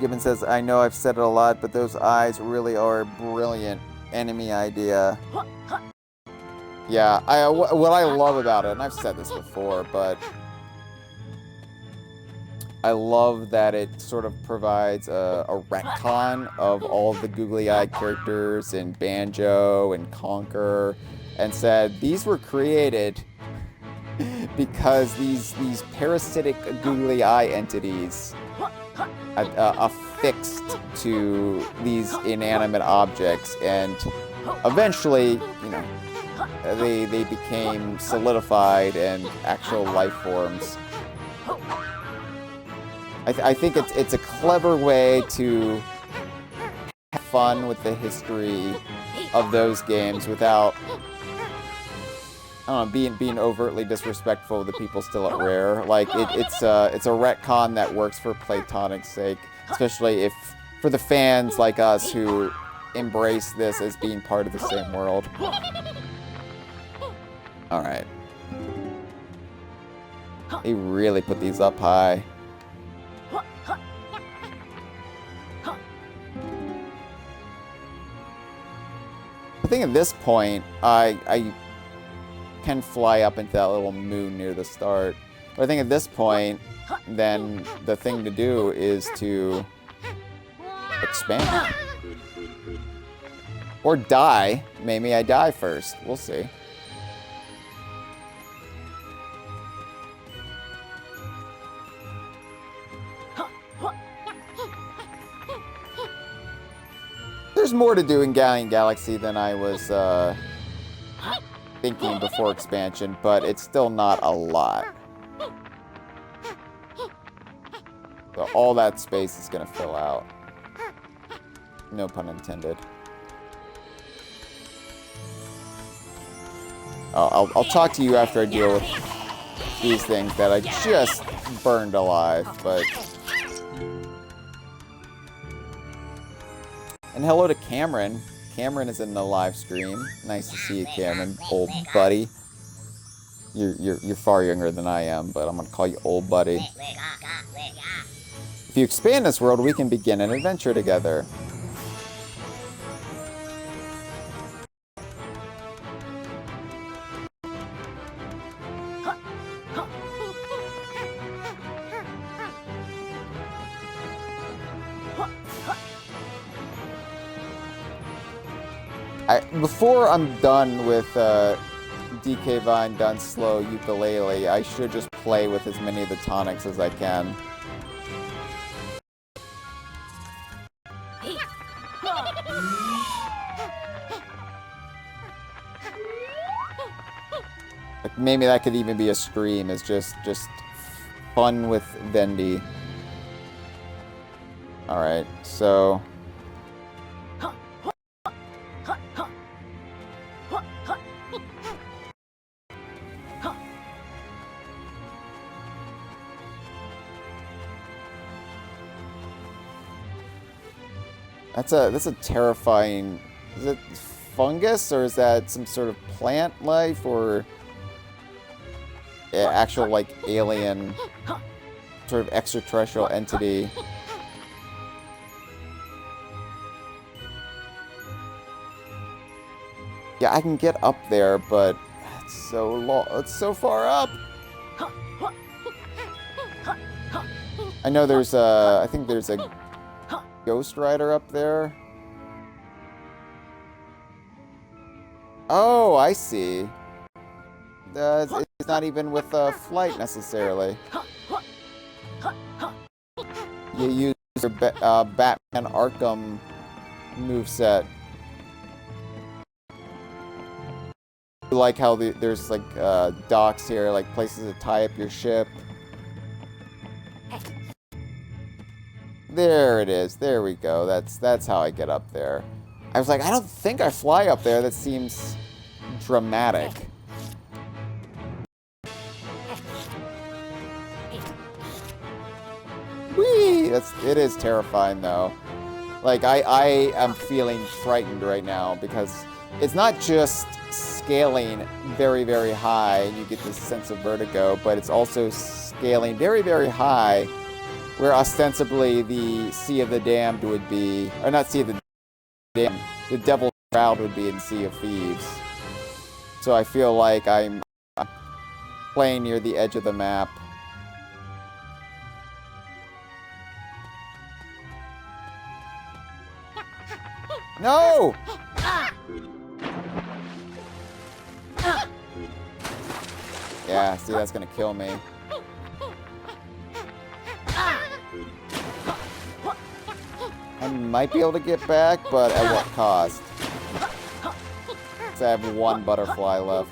Gibbon says, I know I've said it a lot, but those eyes really are a brilliant enemy idea. Yeah, what I love about it, and I've said this before, but I love that it sort of provides a retcon of all of the googly-eyed characters in Banjo and Conker, and said these were created because these parasitic googly eye entities affixed to these inanimate objects, and eventually, you know, they became solidified and actual life forms. I think it's a clever way to have fun with the history of those games without, I don't know, being overtly disrespectful of the people still at Rare. Like it's a retcon that works for Platonic's sake, especially if for the fans like us who embrace this as being part of the same world. All right, they really put these up high. I think at this point, I can fly up into that little moon near the start. But I think at this point, then the thing to do is to expand. Or die. Maybe I die first. We'll see. There's more to do in Galleon Galaxy than I was thinking before expansion, but it's still not a lot. So all that space is going to fill out. No pun intended. I'll talk to you after I deal with these things that I just burned alive, but... And hello to Cameron. Cameron is in the live stream. Nice to see you, Cameron, old buddy. You're far younger than I am, but I'm gonna call you old buddy. If you expand this world, we can begin an adventure together. Before I'm done with DK Vine done slow Yooka-Laylee, I should just play with as many of the tonics as I can. Like maybe that could even be a stream, is just fun with Vendi. Alright, so that's a terrifying. Is it fungus, or is that some sort of plant life, or actual like alien sort of extraterrestrial entity? Yeah, I can get up there, but it's so low. It's so far up. I know there's a. I think there's a Ghost Rider up there. Oh, I see. It's not even with flight necessarily. You use your Batman Arkham moveset. I like how there's like docks here, like places to tie up your ship. There it is. There we go. That's how I get up there. I was like, I don't think I fly up there. That seems dramatic. Whee! It is terrifying though. Like I am feeling frightened right now because it's not just scaling very, very high and you get this sense of vertigo, but it's also scaling very, very high where ostensibly the Sea of the Damned would be, or not Sea of the Damned, the Devil's Crowd would be in Sea of Thieves. So I feel like I'm playing near the edge of the map. No! Yeah, see, that's gonna kill me. I might be able to get back, but at what cost? So I have one butterfly left.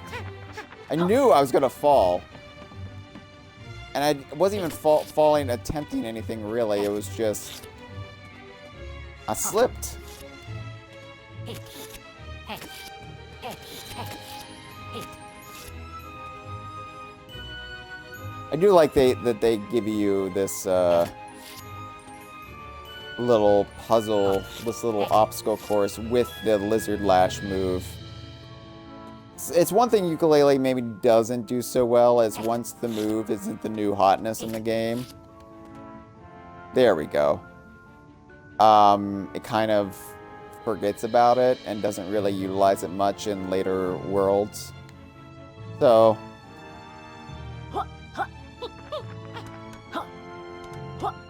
I knew I was gonna fall. And I wasn't even falling, attempting anything really. It was just... I slipped. I do like that they give you this little puzzle, this little obstacle course with the Lizard Lash move. It's one thing Yooka-Laylee maybe doesn't do so well, as once the move isn't the new hotness in the game. There we go. It kind of forgets about it and doesn't really utilize it much in later worlds. So...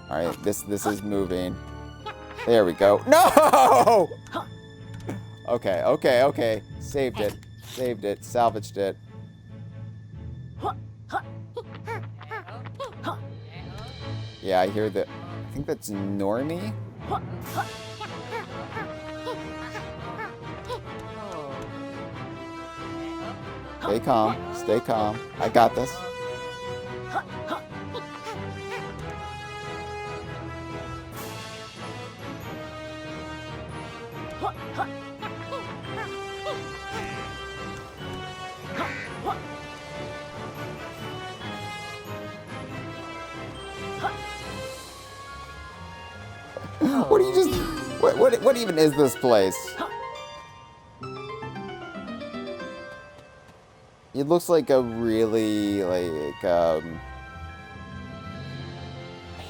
Alright, this is moving. There we go. No! Okay, okay, okay. Saved it. Saved it. Salvaged it. Yeah, I hear that. I think that's Normie. Stay calm. Stay calm. I got this. What do you just... What even is this place? It looks like a really,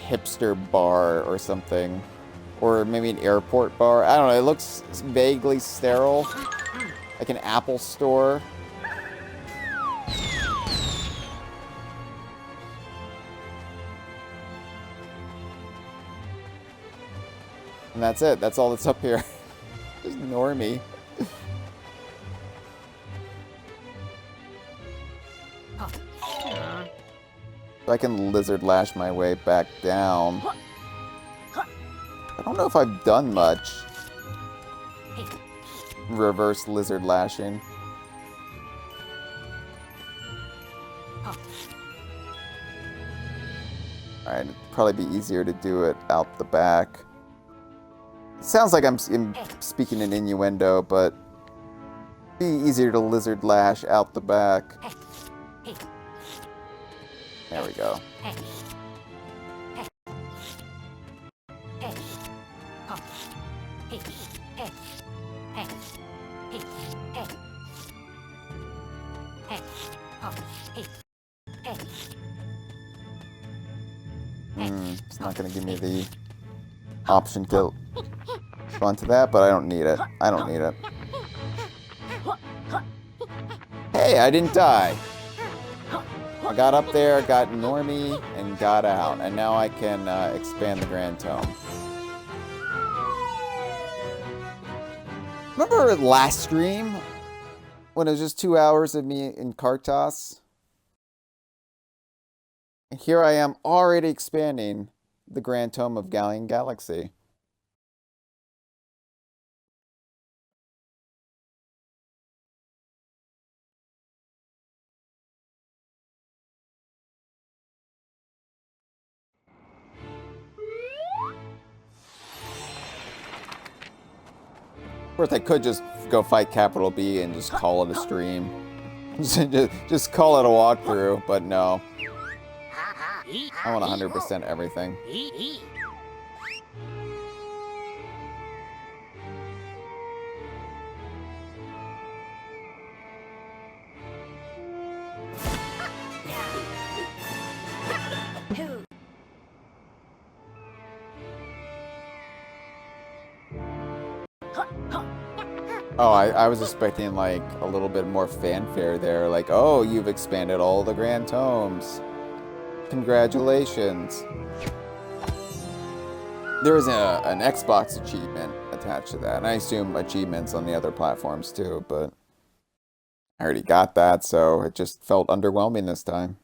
hipster bar or something. Or maybe an airport bar. I don't know. It looks vaguely sterile. Like an Apple store. And that's it. That's all that's up here. Just ignore me. I can lizard lash my way back down. I don't know if I've done much. Reverse lizard lashing. Alright, it'd probably be easier to do it out the back. It sounds like I'm speaking in innuendo, but it'd be easier to lizard lash out the back. There we go. It's not going to give me the option to run to that, but I don't need it. I don't need it. Hey, I didn't die. I got up there, got normie, and got out. And now I can expand the Grand Tome. Remember last stream? When it was just 2 hours of me in Kartos? And here I am already expanding the Grand Tome of Galleon Galaxy. Of course, I could just go fight Capital B and just call it a stream. just call it a walkthrough, but no. I want 100% everything. Oh, I was expecting, like, a little bit more fanfare there. Like, oh, you've expanded all the Grand Tomes. Congratulations. There is an Xbox achievement attached to that. And I assume achievements on the other platforms, too. But I already got that, so it just felt underwhelming this time.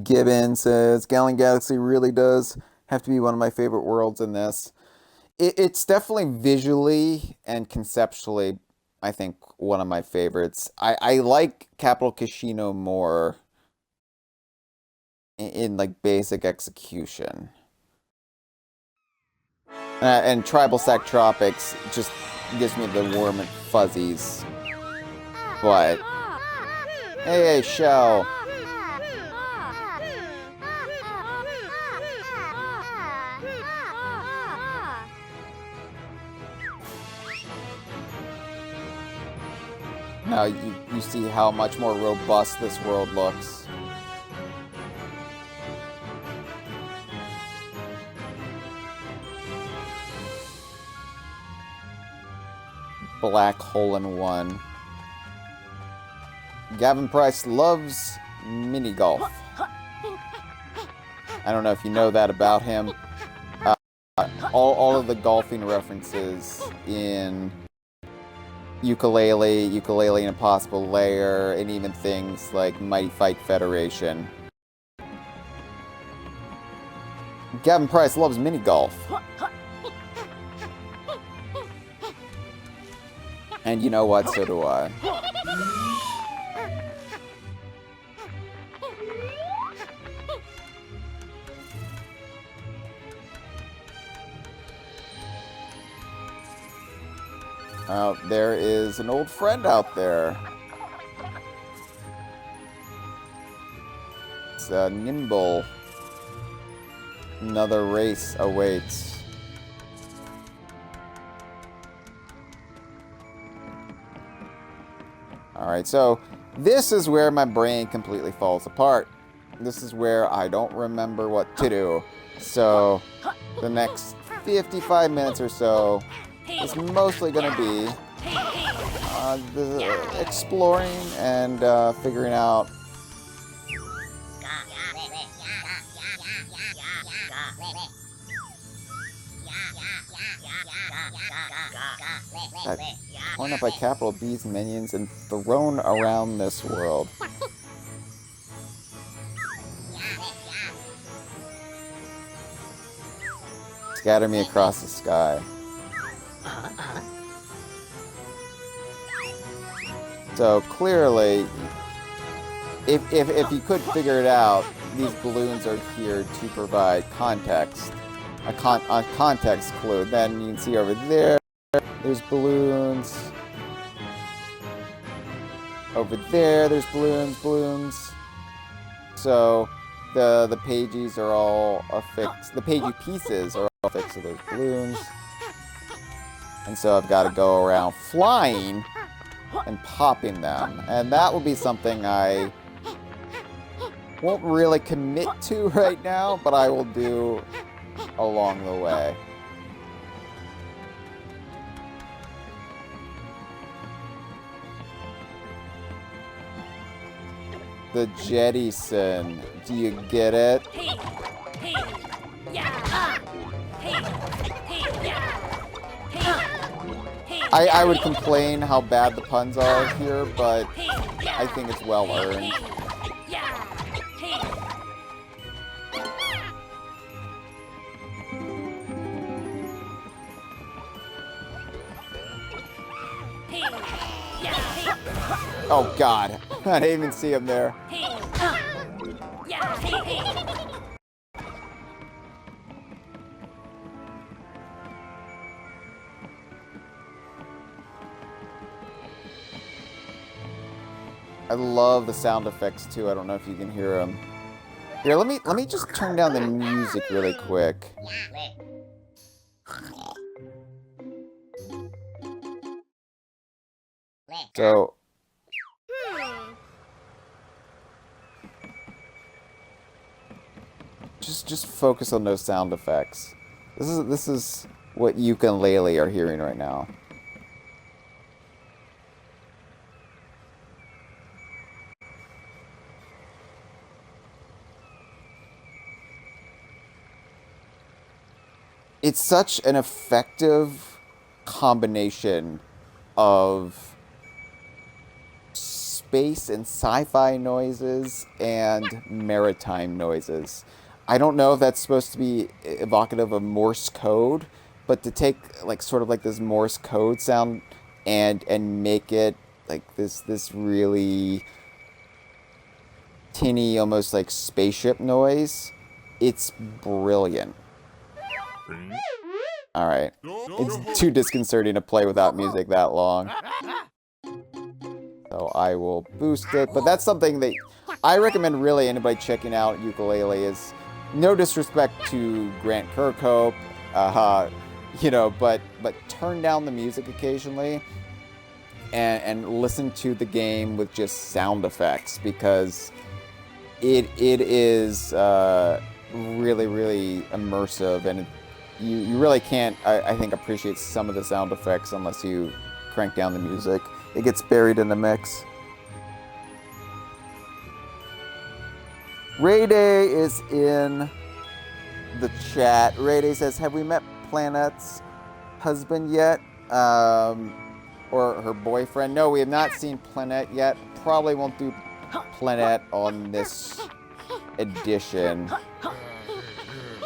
Gibbon says, Galleon Galaxy really does have to be one of my favorite worlds in this. It's definitely visually and conceptually, I think, one of my favorites. I like Capital Casino more in like basic execution. And Tribal Sack Tropics just gives me the warm and fuzzies. But hey, Shell. Now you see how much more robust this world looks. Black hole in one. Gavin Price loves mini golf. I don't know if you know that about him. All of the golfing references in Yooka-Laylee, Yooka-Laylee and Impossible Lair, and even things like Mighty Fight Federation. Gavin Price loves mini golf. And you know what? So do I. There is an old friend out there. It's Nimble. Another race awaits. Alright, so this is where my brain completely falls apart. This is where I don't remember what to do. So, the next 55 minutes or so is mostly going to be exploring and figuring out that torn up by capital B's minions and thrown around this world. Scatter me across the sky. So clearly, if you could figure it out, these balloons are here to provide context, a context clue. Then you can see over there, there's balloons. Over there, there's balloons. So the pages are all affixed. The pagey pieces are all affixed to those balloons. And so I've got to go around flying and popping them. And that will be something I won't really commit to right now, but I will do along the way. The jettison. Do you get it? I would complain how bad the puns are here, but I think it's well earned. Oh god, I didn't even see him there. I love the sound effects too. I don't know if you can hear them. Here, let me just turn down the music really quick. So just focus on those sound effects. This is what Yooka-Laylee are hearing right now. It's such an effective combination of space and sci-fi noises and maritime noises. I don't know if that's supposed to be evocative of Morse code, but to take like sort of like this Morse code sound and make it like this really tinny, almost like spaceship noise, it's brilliant. Alright. It's too disconcerting to play without music that long. So I will boost it. But that's something that I recommend really anybody checking out Yooka-Laylee. Is no disrespect to Grant Kirkhope, you know, but turn down the music occasionally and listen to the game with just sound effects, because it is really, really immersive, and you really can't, I think, appreciate some of the sound effects unless you crank down the music. It gets buried in the mix. Rayday is in the chat. Rayday says, have we met Planet's husband yet? Or her boyfriend? No, we have not seen Planet yet. Probably won't do Planet on this edition.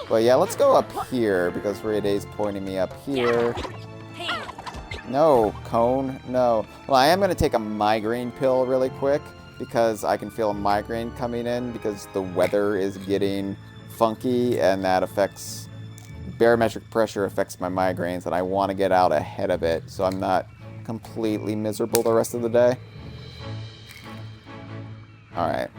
But yeah, let's go up here, because Rayday's pointing me up here. No, Cone, no. Well, I am going to take a migraine pill really quick, because I can feel a migraine coming in, because the weather is getting funky, and that affects, barometric pressure affects my migraines, and I want to get out ahead of it, so I'm not completely miserable the rest of the day. Alright.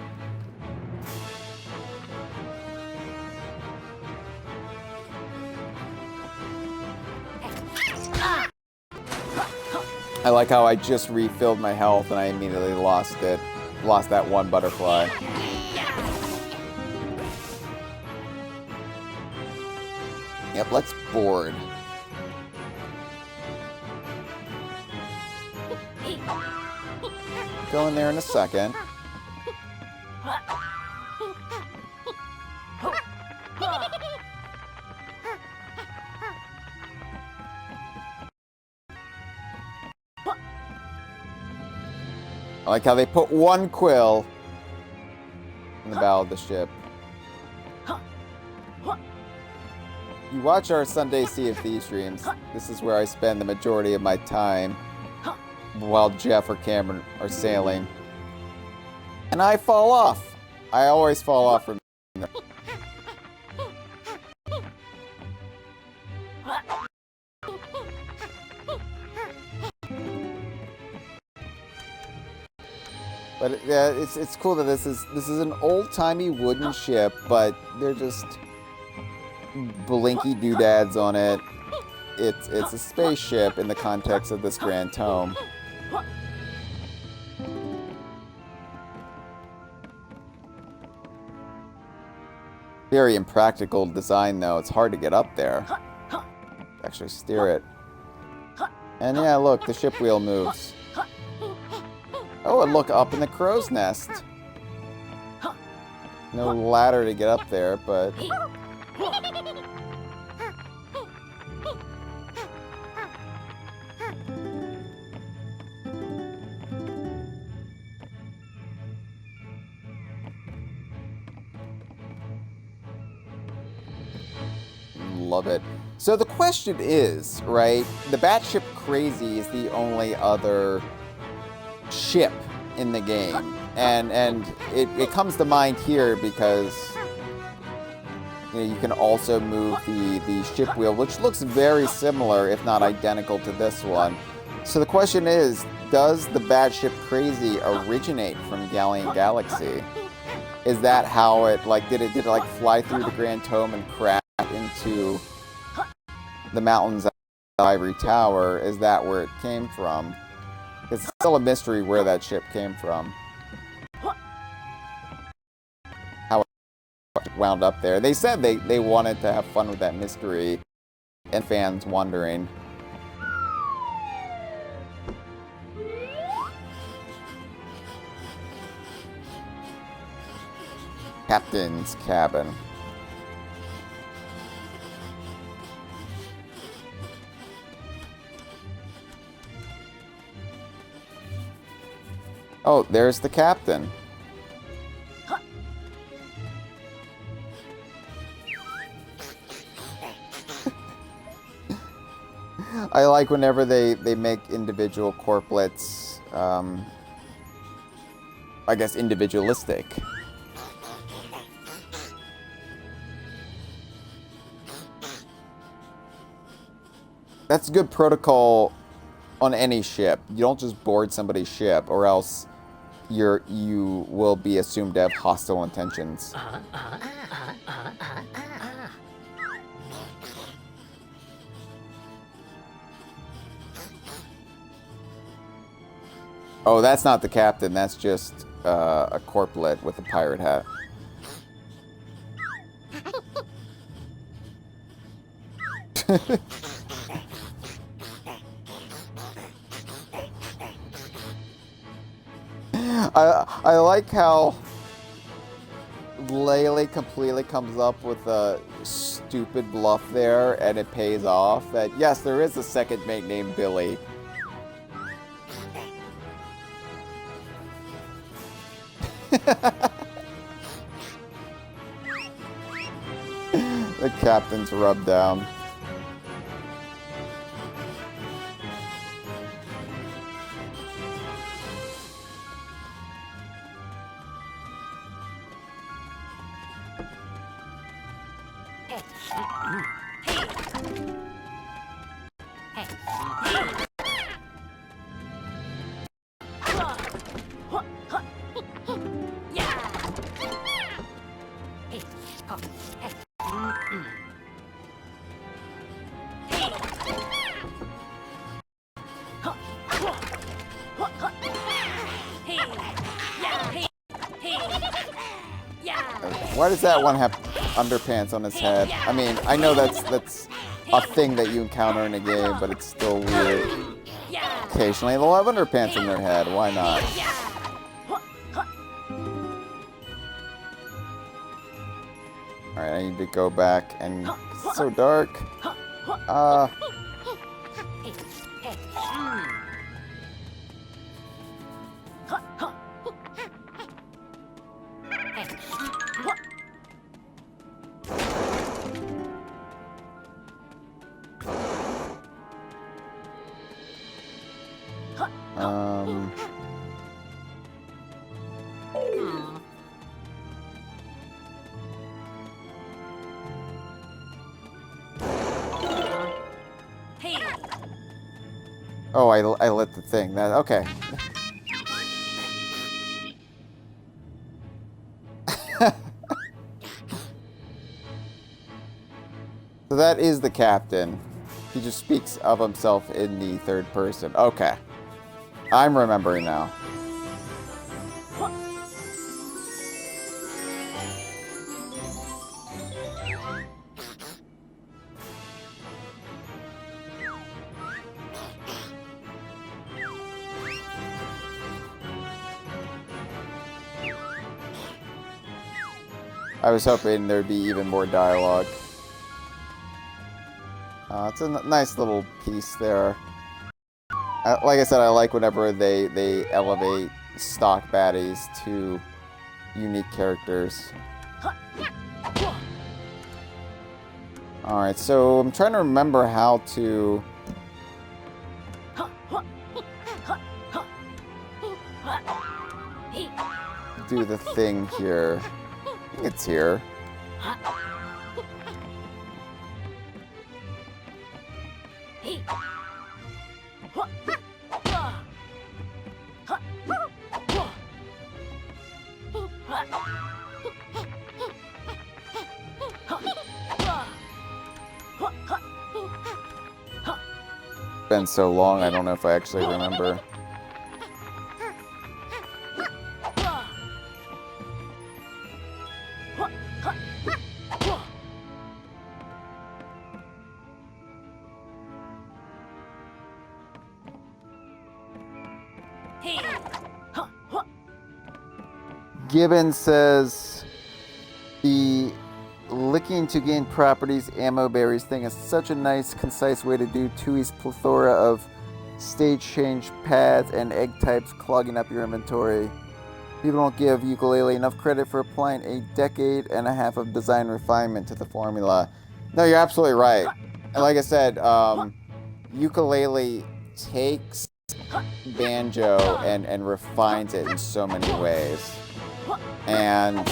I like how I just refilled my health and I immediately lost it. Lost that one butterfly. Yep, let's board. Go in there in a second. I like how they put one quill in the bow of the ship. You watch our Sunday Sea of Thieves streams. This is where I spend the majority of my time while Jeff or Cameron are sailing. And I fall off. I always fall off from there. But yeah, it's cool that this is an old-timey wooden ship, but they're just blinky doodads on it. It's a spaceship in the context of this grand tome. Very impractical design, though. It's hard to get up there. Actually steer it. And yeah, look, the ship wheel moves. Oh, and look, up in the crow's nest. No ladder to get up there, but... Love it. So the question is, right, the batship Crazy is the only other ship in the game. And it comes to mind here because you know, you can also move the ship wheel, which looks very similar, if not identical, to this one. So the question is, does the batship Crazy originate from Galleon Galaxy? Is that how it, like, did it like fly through the Grand Tome and crash into the mountains of Ivory Tower? Is that where it came from? It's still a mystery where that ship came from. How it wound up there. They said they wanted to have fun with that mystery and fans wondering. Captain's cabin. Oh, there's the captain. I like whenever they make individual corplets, I guess, individualistic. That's good protocol on any ship. You don't just board somebody's ship, or else you will be assumed to have hostile intentions. Oh, that's not the captain. That's just a corplet with a pirate hat. I like how Laylee completely comes up with a stupid bluff there, and it pays off. That, yes, there is a second mate named Billy. The captain's rubbed down. Why does that one have underpants on his head? I mean, I know that's a thing that you encounter in a game, but it's still weird. Occasionally they'll have underpants in their head. Why not? Alright, I need to go back and... It's so dark. Oh, I lit the thing. That okay. So that is the captain. He just speaks of himself in the third person. Okay. I'm remembering now. I was hoping there'd be even more dialogue. It's a nice little piece there. Like I said, I like whenever they elevate stock baddies to unique characters. Alright, so I'm trying to remember how to... do the thing here. I think it's here. It's been so long, I don't know if I actually remember. Gibbon says the licking to gain properties ammo berries thing is such a nice, concise way to do Tui's plethora of stage change pads and egg types clogging up your inventory. People don't give Yooka-Laylee enough credit for applying a decade and a half of design refinement to the formula. No, you're absolutely right. And like I said, Yooka-Laylee takes Banjo and refines it in so many ways. And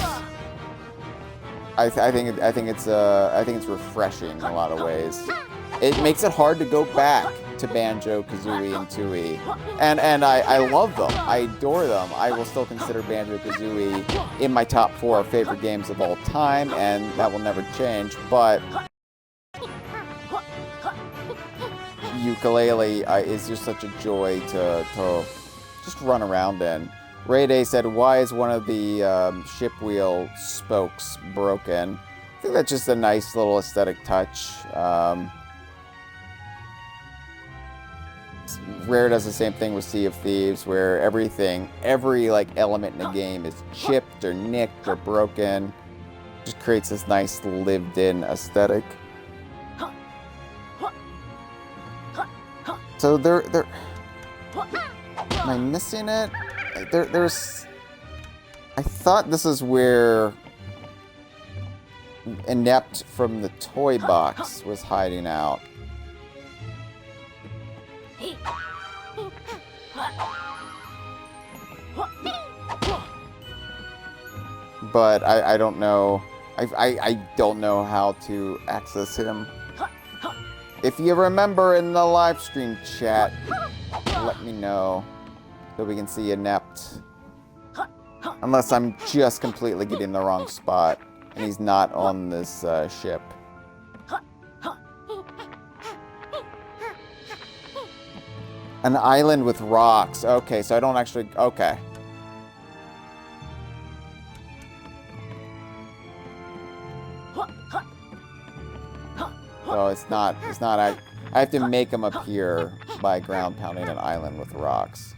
I think it's refreshing in a lot of ways. It makes it hard to go back to Banjo, Kazooie, and Tui, and I love them. I adore them. I will still consider Banjo Kazooie in my top 4 favorite games of all time, and that will never change. But Yooka-Laylee is just such a joy to just run around in. Ray Day said, "Why is one of the ship wheel spokes broken?" I think that's just a nice little aesthetic touch. Rare does the same thing with Sea of Thieves, where every like element in the game is chipped or nicked or broken. Just creates this nice lived-in aesthetic. So there. Am I missing it? There's. I thought this is where Inept from the toy box was hiding out. But I don't know. I don't know how to access him. If you remember in the live stream chat, let me know so we can see Inept. Unless I'm just completely getting the wrong spot and he's not on this ship. An island with rocks. Okay, so I don't actually... Okay. So it's not, I have to make them appear by ground pounding an island with rocks.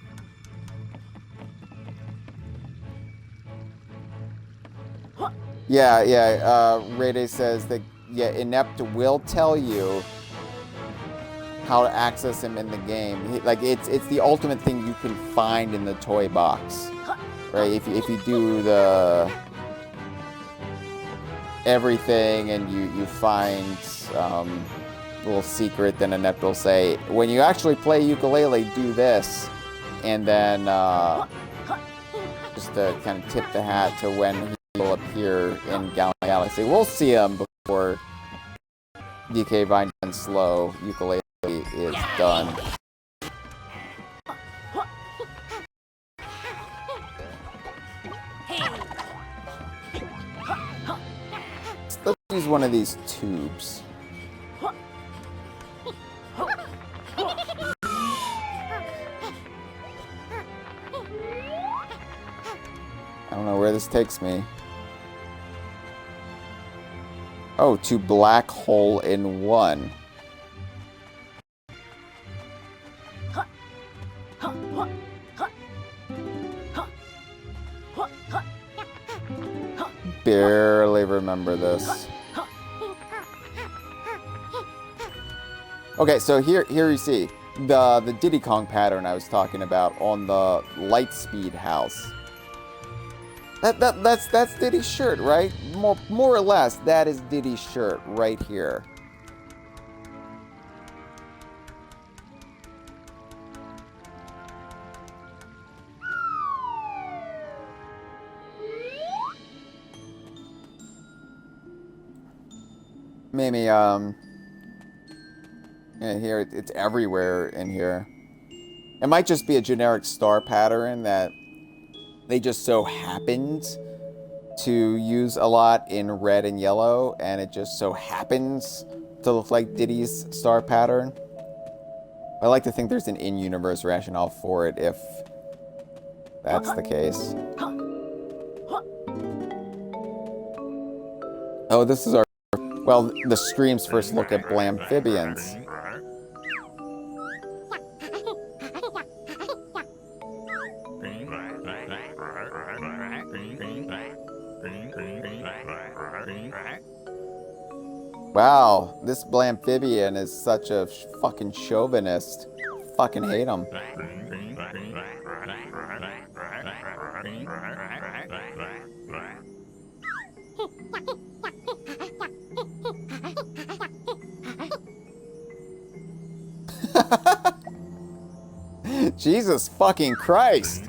Yeah, Rede says that, yeah, Inept will tell you how to access him in the game. Like, it's the ultimate thing you can find in the toy box, right? If you do the everything and you find a little secret, then Inept will say, when you actually play Yooka-Laylee, do this. And then just to kind of tip the hat to when he will appear in Galleon Galaxy. We'll see him before DK Vine and Slow Yooka-Laylee is done. Let's use one of these tubes. I don't know where this takes me. Oh, to Black Hole in One. Barely remember this. Okay, so here you see the Diddy Kong pattern I was talking about on the Lightspeed house. That's Diddy's shirt, right? More or less, that is Diddy's shirt right here. Maybe, yeah, here, it's everywhere in here. It might just be a generic star pattern that they just so happened to use a lot in red and yellow, and it just so happens to look like Diddy's star pattern. I like to think there's an in-universe rationale for it if that's the case. Oh, this is our... Well, the stream's first look at Blamphibians. Wow, this Blamphibian is such a fucking chauvinist. Fucking hate him. Jesus fucking Christ.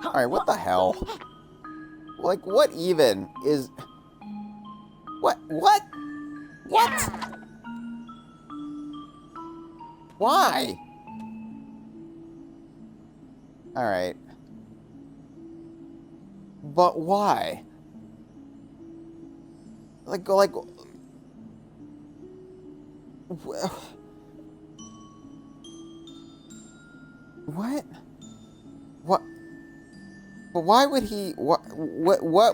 Alright, what the hell? Like, what even is... What? What? Why? Alright. But why? Like... What? What? But why would he... What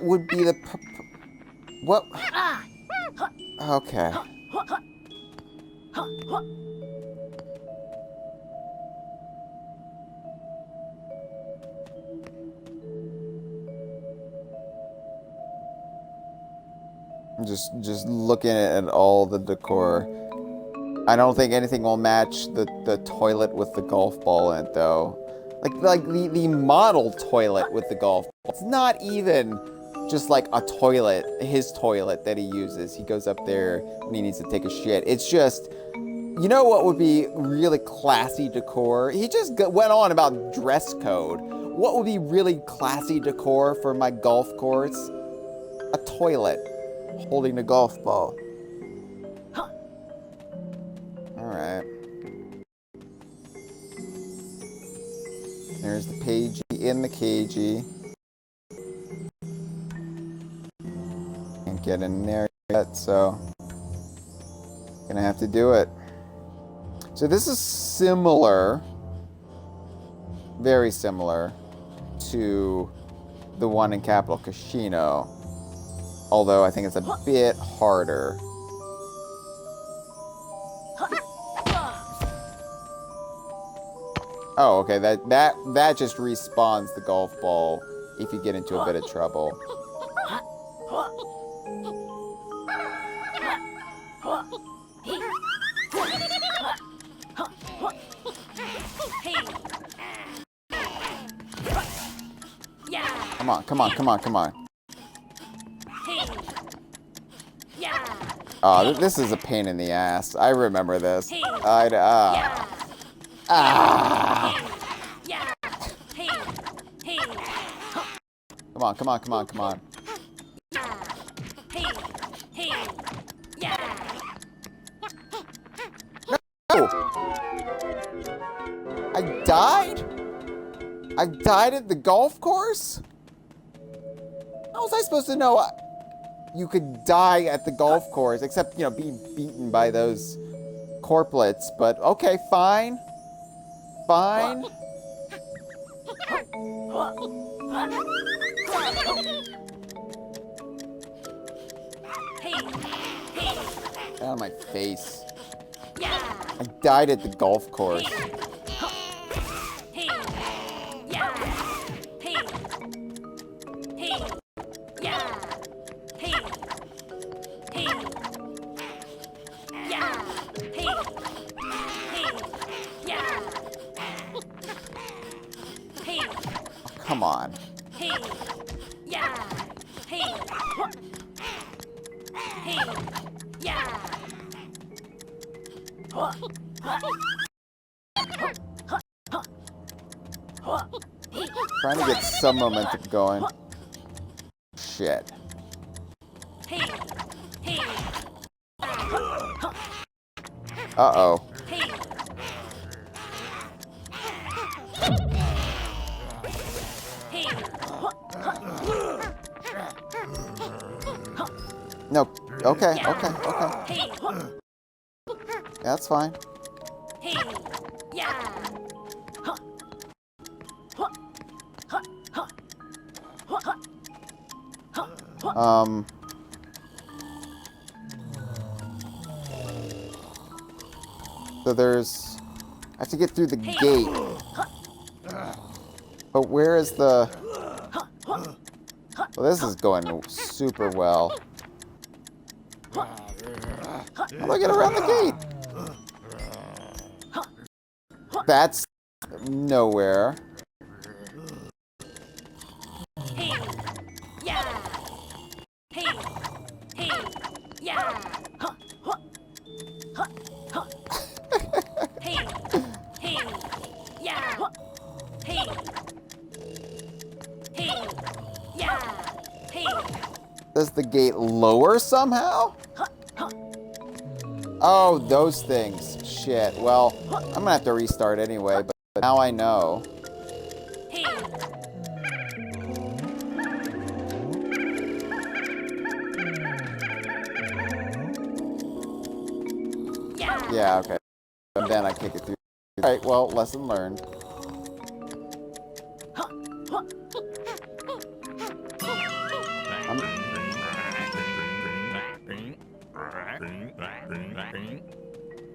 would be the... What? Okay. Just looking at all the decor. I don't think anything will match the toilet with the golf ball in it, though. Like the model toilet with the golf ball. It's not even just like a toilet, his toilet that he uses. He goes up there when he needs to take a shit. It's just, you know what would be really classy decor? He just went on about dress code. What would be really classy decor for my golf course? A toilet. holding the golf ball. Alright. There's the pagey in the cagey. Can't get in there yet, so gonna have to do it. So this is similar, very similar to the one in Capital Casino, although I think it's a bit harder. Oh, okay. That just respawns the golf ball if you get into a bit of trouble. Come on, come on, come on, come on. Oh, this is a pain in the ass. I remember this. Come on, come on, come on, come on. No! I died? I died at the golf course? How was I supposed to know you could die at the golf course, except, you know, being beaten by those corplets, but okay, fine. Fine. Get out of my face. I died at the golf course. Come on. Trying to get some momentum going. Shit. Uh-oh. No. Okay, okay, okay. That's fine. So there's... I have to get through the gate. But where is the... Well, this is going super well. How do I get around the gate? That's nowhere. Does the gate lower somehow? Oh, those things. Shit. Well, I'm gonna have to restart anyway, but now I know. Yeah, okay. And then I kick it through. Alright, well, lesson learned.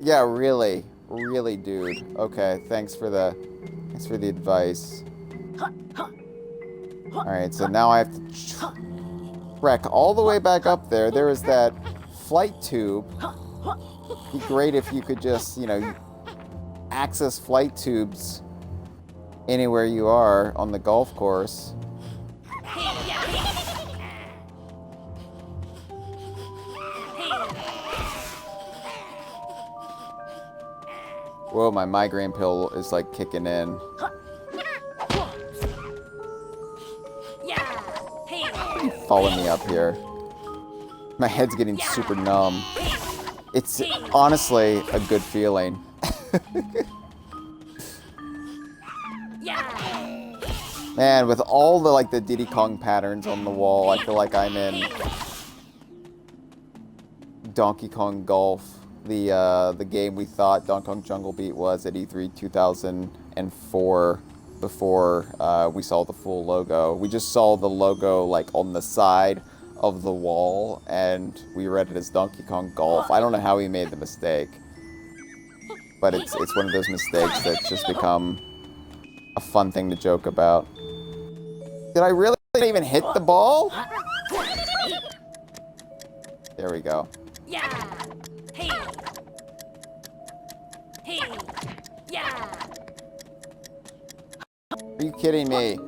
Yeah, really. Really, dude. Okay, thanks for the advice. Alright, so now I have to trek all the way back up there. There is that flight tube. It'd be great if you could just, you know, access flight tubes anywhere you are on the golf course. Whoa, my migraine pill is like kicking in. Following me up here. My head's getting super numb. It's honestly a good feeling. Man, with all the like the Diddy Kong patterns on the wall, I feel like I'm in Donkey Kong Golf, the game we thought Donkey Kong Jungle Beat was at E3 2004 before we saw the full logo. We just saw the logo like on the side of the wall and we read it as Donkey Kong Golf. I don't know how he made the mistake, but it's one of those mistakes that's just become a fun thing to joke about. Did I really even hit the ball? There we go. Are you kidding me?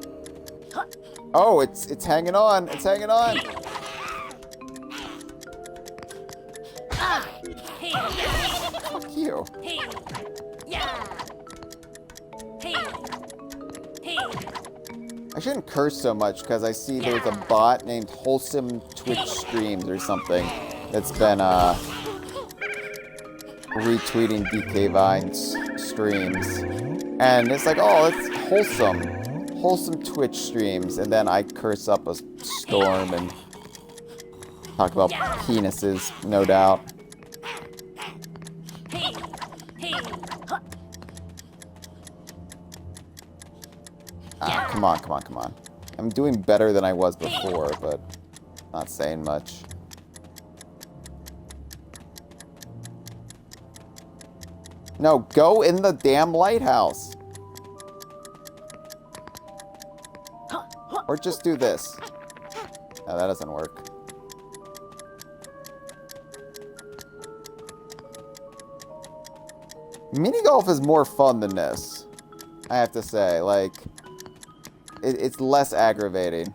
Oh, it's hanging on. It's hanging on. Fuck you. I shouldn't curse so much because I see there's a bot named Wholesome Twitch Streams or something that's been retweeting DK Vine's streams. And it's like, oh, it's wholesome Twitch streams. And then I curse up a storm and talk about penises, no doubt. Ah, come on, come on, come on. I'm doing better than I was before, but not saying much. No, go in the damn lighthouse. Or just do this. No, that doesn't work. Mini golf is more fun than this, I have to say. Like, it's less aggravating.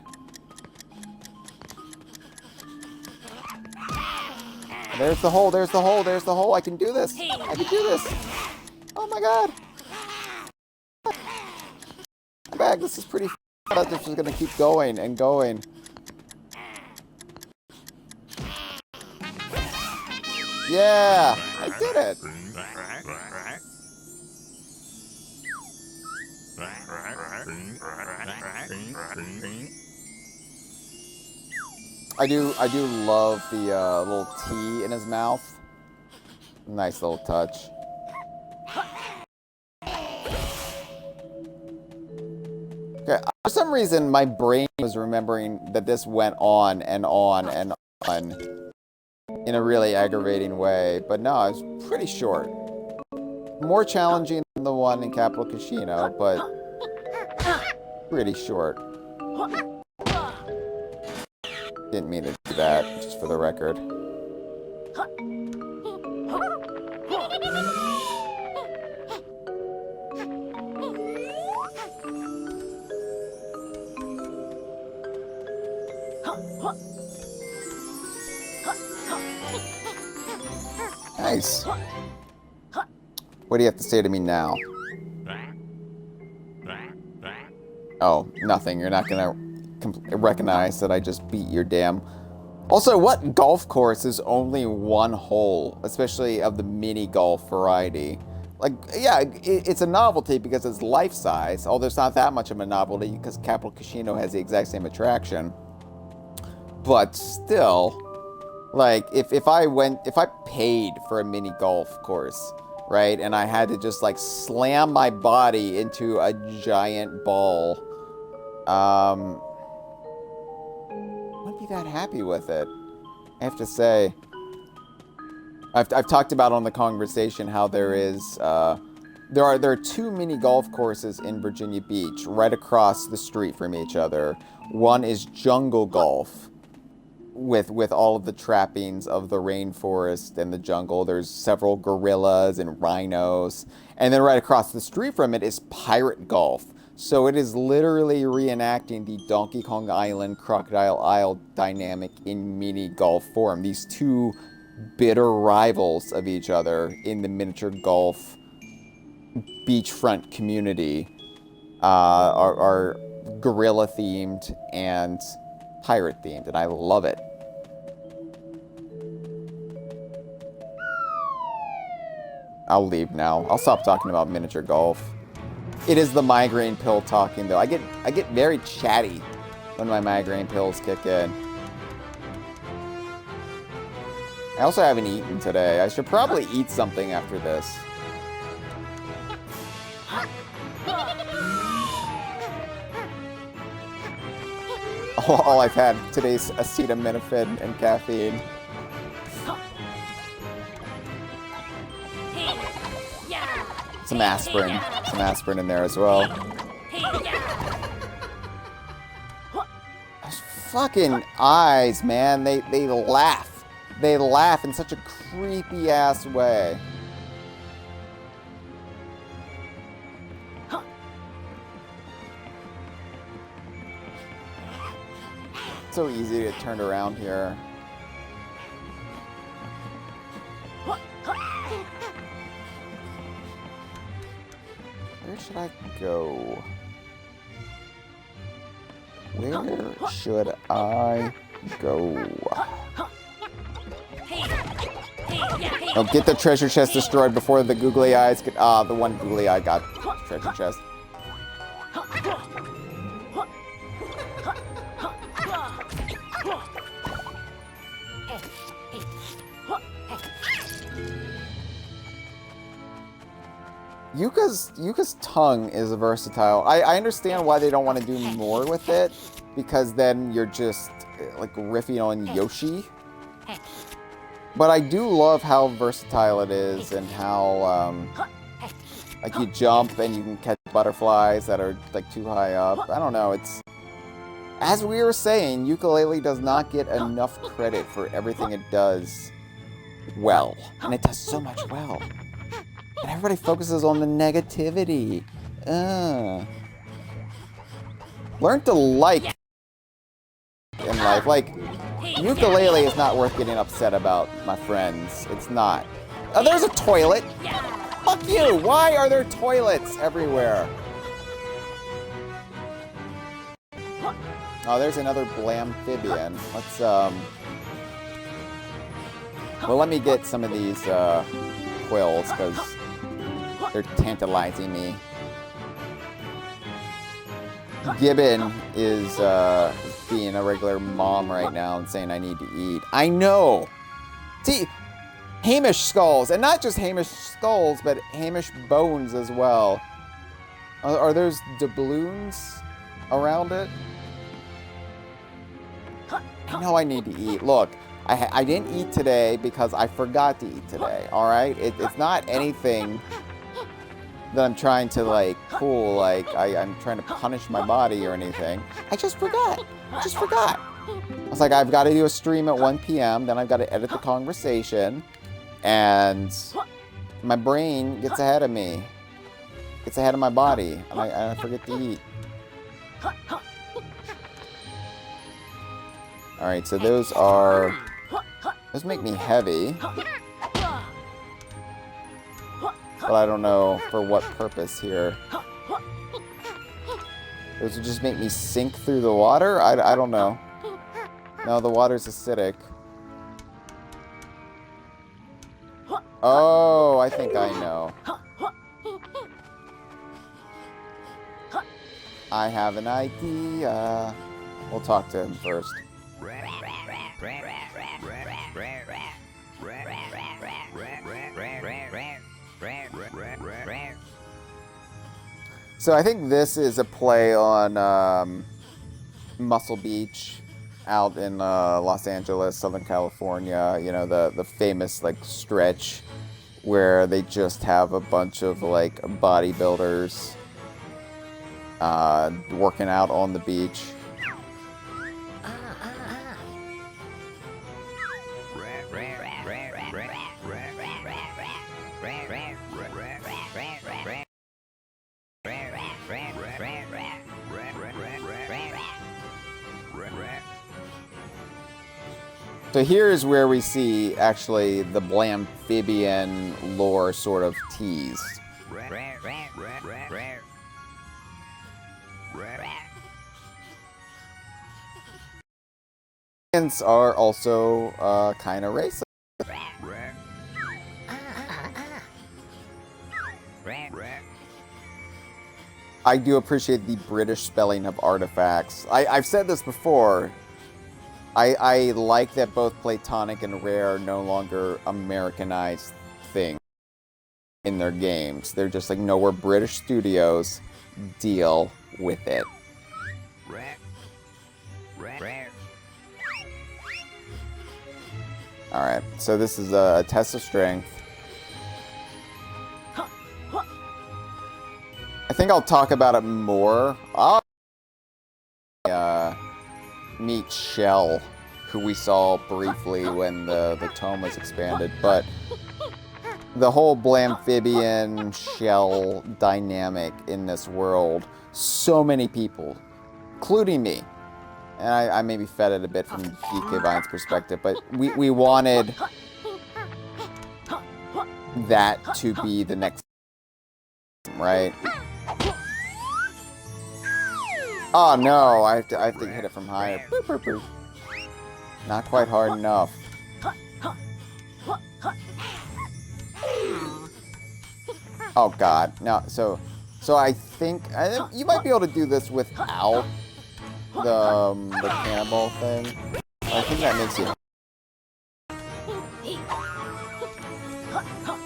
There's the hole, there's the hole, there's the hole. I can do this. I can do this. Oh my god. Bag, this is pretty I thought this was gonna keep going and going. Yeah, I did it. I do love the little T in his mouth. Nice little touch. Okay, for some reason my brain was remembering that this went on and on and on in a really aggravating way, but no, it was pretty short. More challenging than the one in Capital Casino, but pretty short. Didn't mean to do that, just for the record. Nice. What do you have to say to me now? Oh, nothing. You're not gonna recognize that I just beat your damn... Also, what golf course is only one hole, especially of the mini golf variety? Like, yeah, it's a novelty because it's life-size, although it's not that much of a novelty because Capital Casino has the exact same attraction. But still, like, if I paid for a mini golf course, right, and I had to just, like, slam my body into a giant ball, I wouldn't be that happy with it, I have to say. I've talked about on the conversation how there are two mini golf courses in Virginia Beach right across the street from each other. One is jungle golf with all of the trappings of the rainforest and the jungle. There's several gorillas and rhinos. And then right across the street from it is pirate golf. So it is literally reenacting the Donkey Kong Island, Crocodile Isle dynamic in mini golf form. These two bitter rivals of each other in the miniature golf beachfront community are gorilla themed and pirate themed, and I love it. I'll leave now. I'll stop talking about miniature golf. It is the migraine pill talking, though. I get very chatty when my migraine pills kick in. I also haven't eaten today. I should probably eat something after this. All I've had today's acetaminophen and caffeine. Some aspirin. Some aspirin in there as well. Those fucking eyes, man. They laugh. They laugh in such a creepy-ass way. So easy to get turned around here. Where should I go? Where should I go? Oh, get the treasure chest destroyed before the googly eyes get... Ah, the one googly eye got treasure chest. Yooka's tongue is versatile. I understand why they don't want to do more with it, because then you're just like riffing on Yoshi. But I do love how versatile it is and how like you jump and you can catch butterflies that are like too high up. I don't know, it's... As we were saying, Yooka-Laylee does not get enough credit for everything it does well. And it does so much well. And everybody focuses on the negativity. Learn to like in life. Like, Yooka-Laylee is not worth getting upset about, my friends. It's not. Oh, there's a toilet! Fuck you! Why are there toilets everywhere? Oh, there's another Blamphibian. Let's, well, let me get some of these, quills, because they're tantalizing me. Gibbon is being a regular mom right now and saying I need to eat. I know! See, Hamish skulls, and not just Hamish skulls, but Hamish bones as well. Are those doubloons around it? I know I need to eat. Look, I didn't eat today because I forgot to eat today, alright? It's not anything that I'm trying to, like, cool, like, I'm trying to punish my body or anything. I just forgot. I just forgot. I was like, I've got to do a stream at 1 p.m., then I've got to edit the conversation, and my brain gets ahead of me. Gets ahead of my body, and I forget to eat. Alright, so those make me heavy. But I don't know for what purpose here. Those would just make me sink through the water? I don't know. No, the water's acidic. Oh, I think I know. I have an idea. We'll talk to him first. So I think this is a play on Muscle Beach out in Los Angeles, Southern California. You know, the famous like stretch where they just have a bunch of like bodybuilders working out on the beach. So here is where we see, actually, the Blamphibian lore sort of teased. Aliens are also kind of racist. I do appreciate the British spelling of artifacts. I've said this before. I like that both Platonic and Rare are no longer Americanized things in their games. They're just like, no, we're British studios. Deal with it. Alright, so this is a test of strength. I think I'll talk about it more. Meet Shell, who we saw briefly when the tome was expanded, but the whole Blamphibian Shell dynamic in this world, so many people, including me, and I maybe fed it a bit from DK Vine's perspective, but we wanted that to be the next, right? Oh no, I have to hit it from higher. Boop, boop, boop. Not quite hard enough. Oh god. No, so I think you might be able to do this without the cannonball thing. I think that makes you.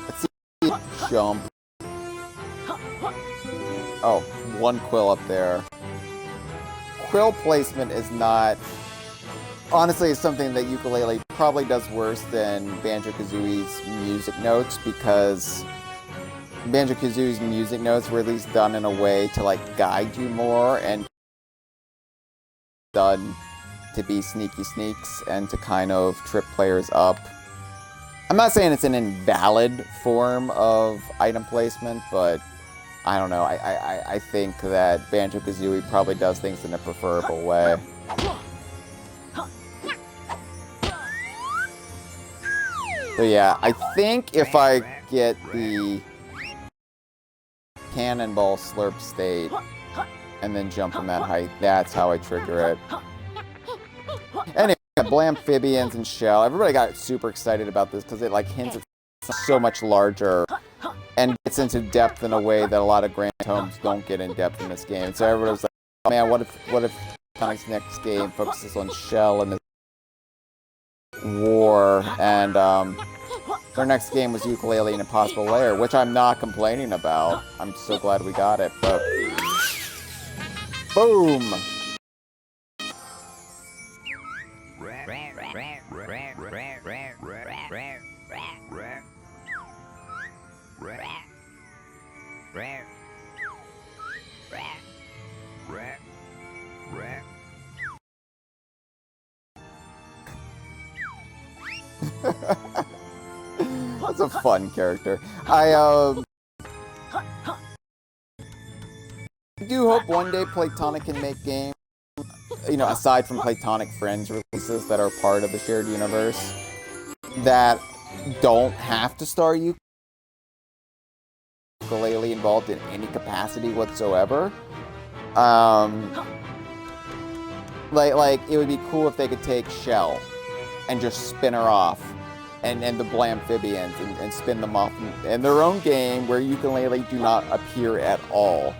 Let's see. Jump. Oh, one quill up there. Quill placement is not... Honestly, it's something that Yooka-Laylee probably does worse than Banjo-Kazooie's music notes, because Banjo-Kazooie's music notes were at least done in a way to, like, guide you more, and done to be sneaky sneaks and to kind of trip players up. I'm not saying it's an invalid form of item placement, but I don't know. I think that Banjo-Kazooie probably does things in a preferable way. So yeah, I think if I get the cannonball slurp state and then jump from that height, that's how I trigger it. Anyway, Blamphibians and Shell. Everybody got super excited about this because it like hints at so much larger and gets into depth in a way that a lot of Grand Tomes don't get in depth in this game. So everybody was like, oh, man, what if Sonic's next game focuses on Shell and the war, and their next game was Yooka-Laylee and Impossible Lair, which I'm not complaining about. I'm so glad we got it, but... Boom! That's a fun character. I do hope one day Platonic can make games, you know, aside from Platonic Friends releases that are part of the shared universe, that don't have to star Yooka-Laylee involved in any capacity whatsoever. Like it would be cool if they could take Shell and just spin her off, and the Blamphibians, and spin them off in their own game where Yooka-Laylee do not appear at all.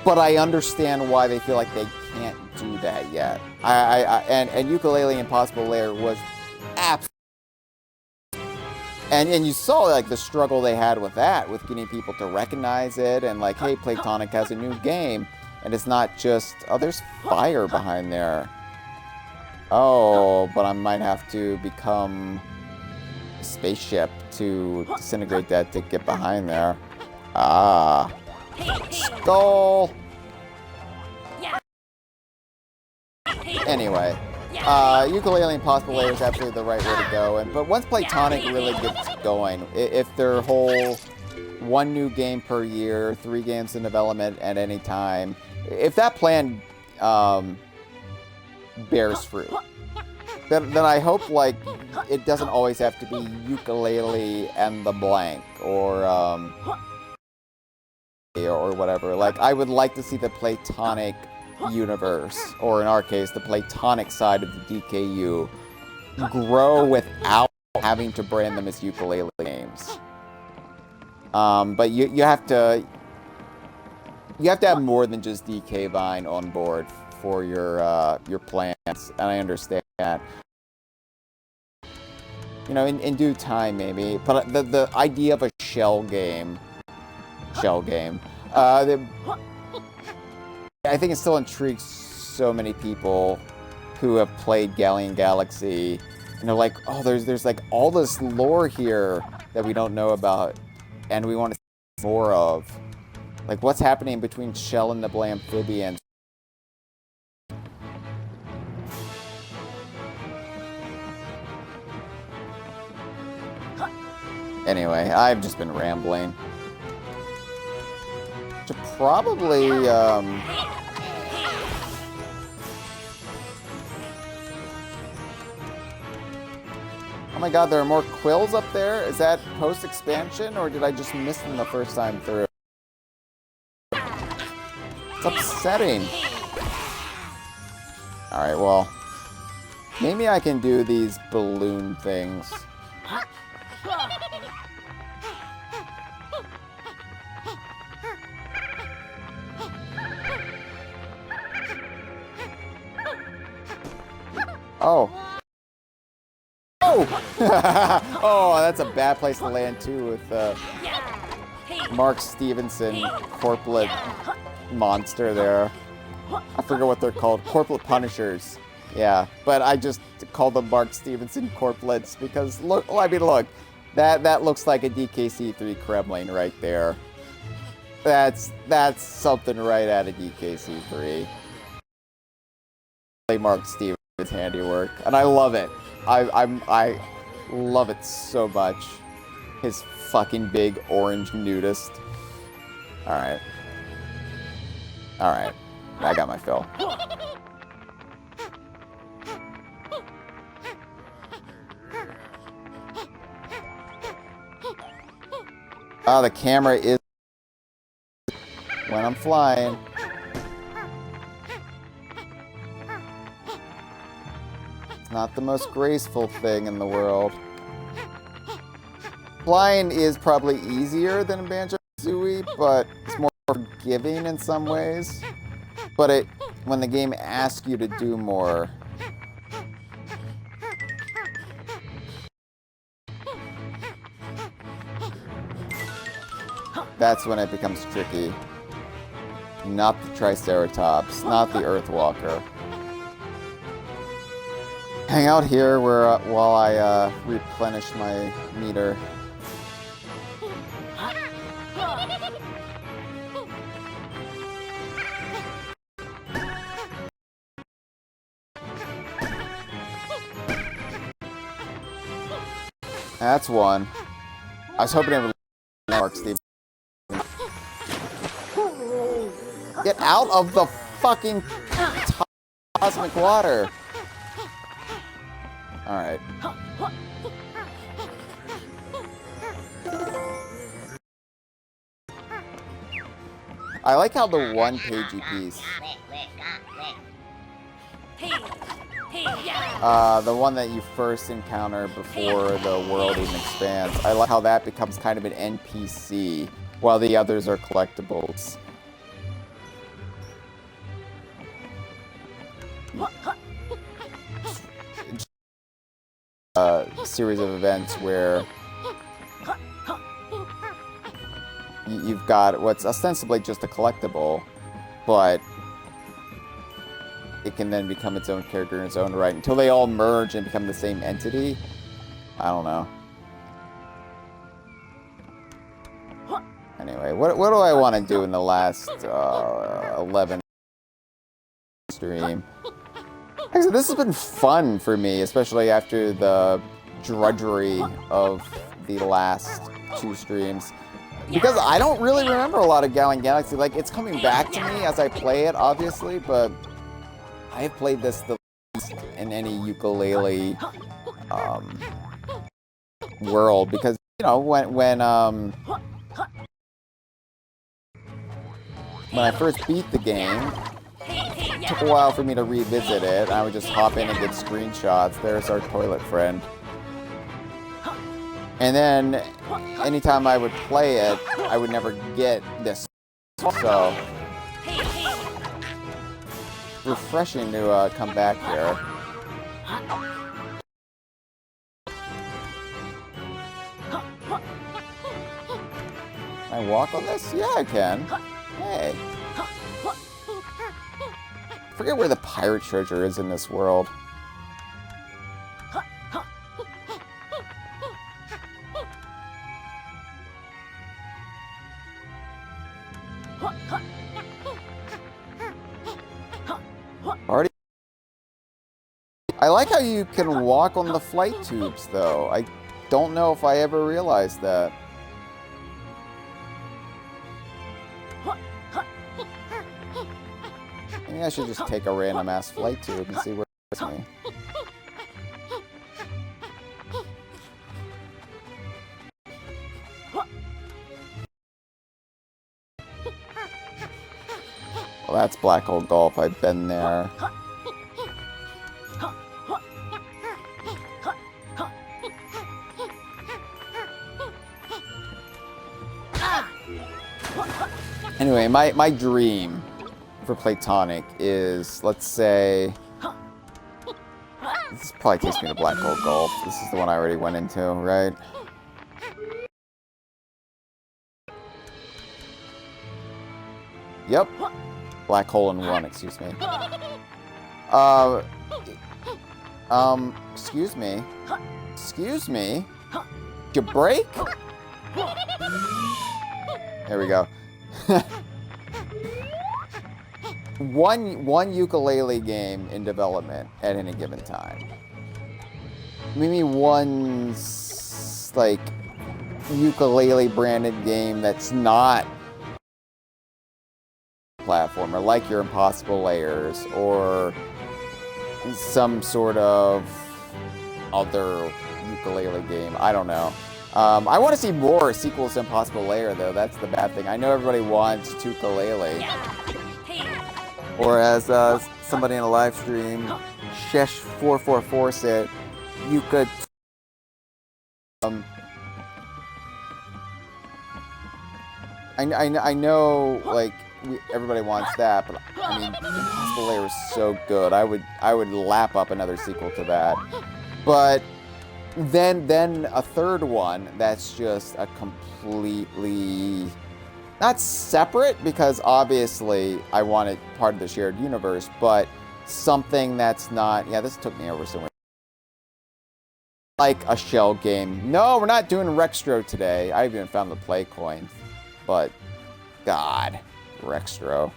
But I understand why they feel like they can't do that yet. And Yooka-Laylee Impossible Lair was absolutely... And you saw like the struggle they had with that, with getting people to recognize it, and like, hey, Platonic has a new game, and it's not just, oh, there's fire behind there. Oh, but I might have to become a spaceship to disintegrate that to get behind there. Ah. Skull! Anyway, Yooka-Laylee Impossible Lair is absolutely the right way to go. But once Platonic really gets going, if their whole one new game per year, 3 games in development at any time, if that plan bears fruit, then I hope like it doesn't always have to be Yooka-Laylee and the blank or whatever. Like, I would like to see the Platonic universe, or in our case, the Platonic side of the DKU, grow without having to brand them as Yooka-Laylee games. But you have to have more than just DK Vine on board for your plans, and I understand that. You know, in due time maybe. But the idea of a shell game, I think it still intrigues so many people who have played Galleon Galaxy. And they're like, oh, there's like all this lore here that we don't know about, and we want to see more of. Like, what's happening between Shell and the Blamphibians? Anyway, I've just been rambling. Should probably, oh my god, there are more quills up there? Is that post-expansion, or did I just miss them the first time through? It's upsetting. Alright, well, maybe I can do these balloon things. Oh. Oh! Oh, that's a bad place to land, too, with Mark Stevenson, corplet monster there. I forget what they're called. Corplet Punishers. Yeah, but I just call them Mark Stevenson corplets because, look, I mean, look. That looks like a DKC3 Kremlin right there. That's something right out of DKC3. Mark Stevens' handiwork, and I love it. I love it so much. His fucking big orange nudist. Alright. Alright. I got my fill. Oh, the camera is when I'm flying. It's not the most graceful thing in the world. Flying is probably easier than Banjo-Kazooie, but it's more forgiving in some ways. But when the game asks you to do more, that's when it becomes tricky. Not the Triceratops, not the Earthwalker. Hang out here while I replenish my meter. That's one. I was hoping it would Mark Steve. Get out of the fucking cosmic water. Alright. I like how the one-pagey piece. The one that you first encounter before the world even expands. I like how that becomes kind of an NPC, while the others are collectibles. Series of events where you've got what's ostensibly just a collectible, but it can then become its own character in its own right until they all merge and become the same entity. I don't know. Anyway, what do I want to do in the last 11 stream? Actually, this has been fun for me, especially after the drudgery of the last 2 streams. Because I don't really remember a lot of Galleon Galaxy. Like, it's coming back to me as I play it, obviously, but I have played this the least in any Yooka-Laylee world. Because, you know, when I first beat the game, it took a while for me to revisit it. I would just hop in and get screenshots. There's our toilet friend. And then anytime I would play it, I would never get this. So refreshing to come back here. Can I walk on this? Yeah, I can. Hey. I forget where the pirate treasure is in this world. Already. I like how you can walk on the flight tubes, though. I don't know if I ever realized that. Maybe I should just take a random ass flight tube and see where it takes me. Well, that's Black Hole Gulf. I've been there. Anyway, my dream for Platonic is, let's say, this probably takes me to Black Hole Gulf. This is the one I already went into, right? Yep. Black Hole in 1, excuse me. Excuse me. Excuse me? Did you break? There we go. One Yooka-Laylee game in development at any given time. Maybe one, like, Yooka-Laylee branded game that's not platformer, like your Impossible Layers, or some sort of other Yooka-Laylee game. I don't know. I want to see more sequels to Impossible Layer, though. That's the bad thing. I know everybody wants Yooka-Laylee. Or as somebody in a live stream, Shesh444 said, Yooka... I know, like, everybody wants that, but I mean, Impossible Layer is so good. I would lap up another sequel to that. But then a third one that's just a completely, not separate, because obviously I want it part of the shared universe, but something that's not, yeah, this took me over somewhere. Like a shell game. No, we're not doing Rextro today. I haven't even found the play coin, but God, Rextro.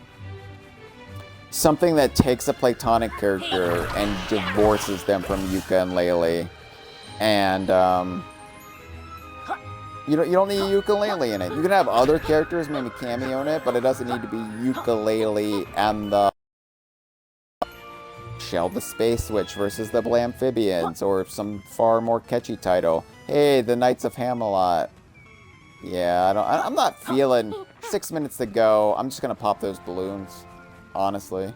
Something that takes a Platonic character and divorces them from Yooka and Laylee. And, you don't need Yooka-Laylee in it. You can have other characters maybe cameo in it, but it doesn't need to be Yooka-Laylee and the Shell the Space Witch versus the Blamphibbians, or some far more catchy title. Hey, the Knights of Hamelot. Yeah, I'm not feeling 6 minutes to go. I'm just gonna pop those balloons, honestly.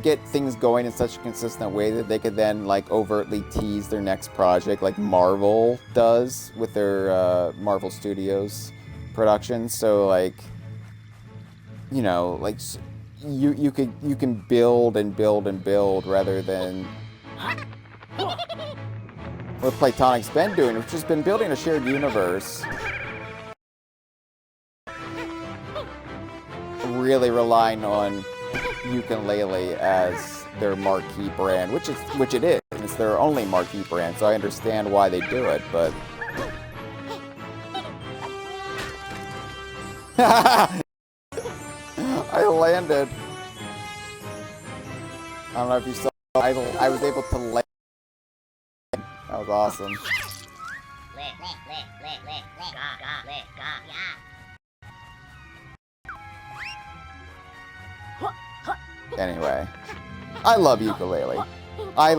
Get things going in such a consistent way that they could then, like, overtly tease their next project, like Marvel does with their Marvel Studios productions. So, like, you know, like, you can build and build and build rather than what Platonic's been doing, which has been building a shared universe, really relying on Yooka-Laylee as their marquee brand, which it is. It's their only marquee brand, so I understand why they do it, but I landed. I don't know if you saw. I was able to land. That was awesome. Anyway, I love Yooka-Laylee. I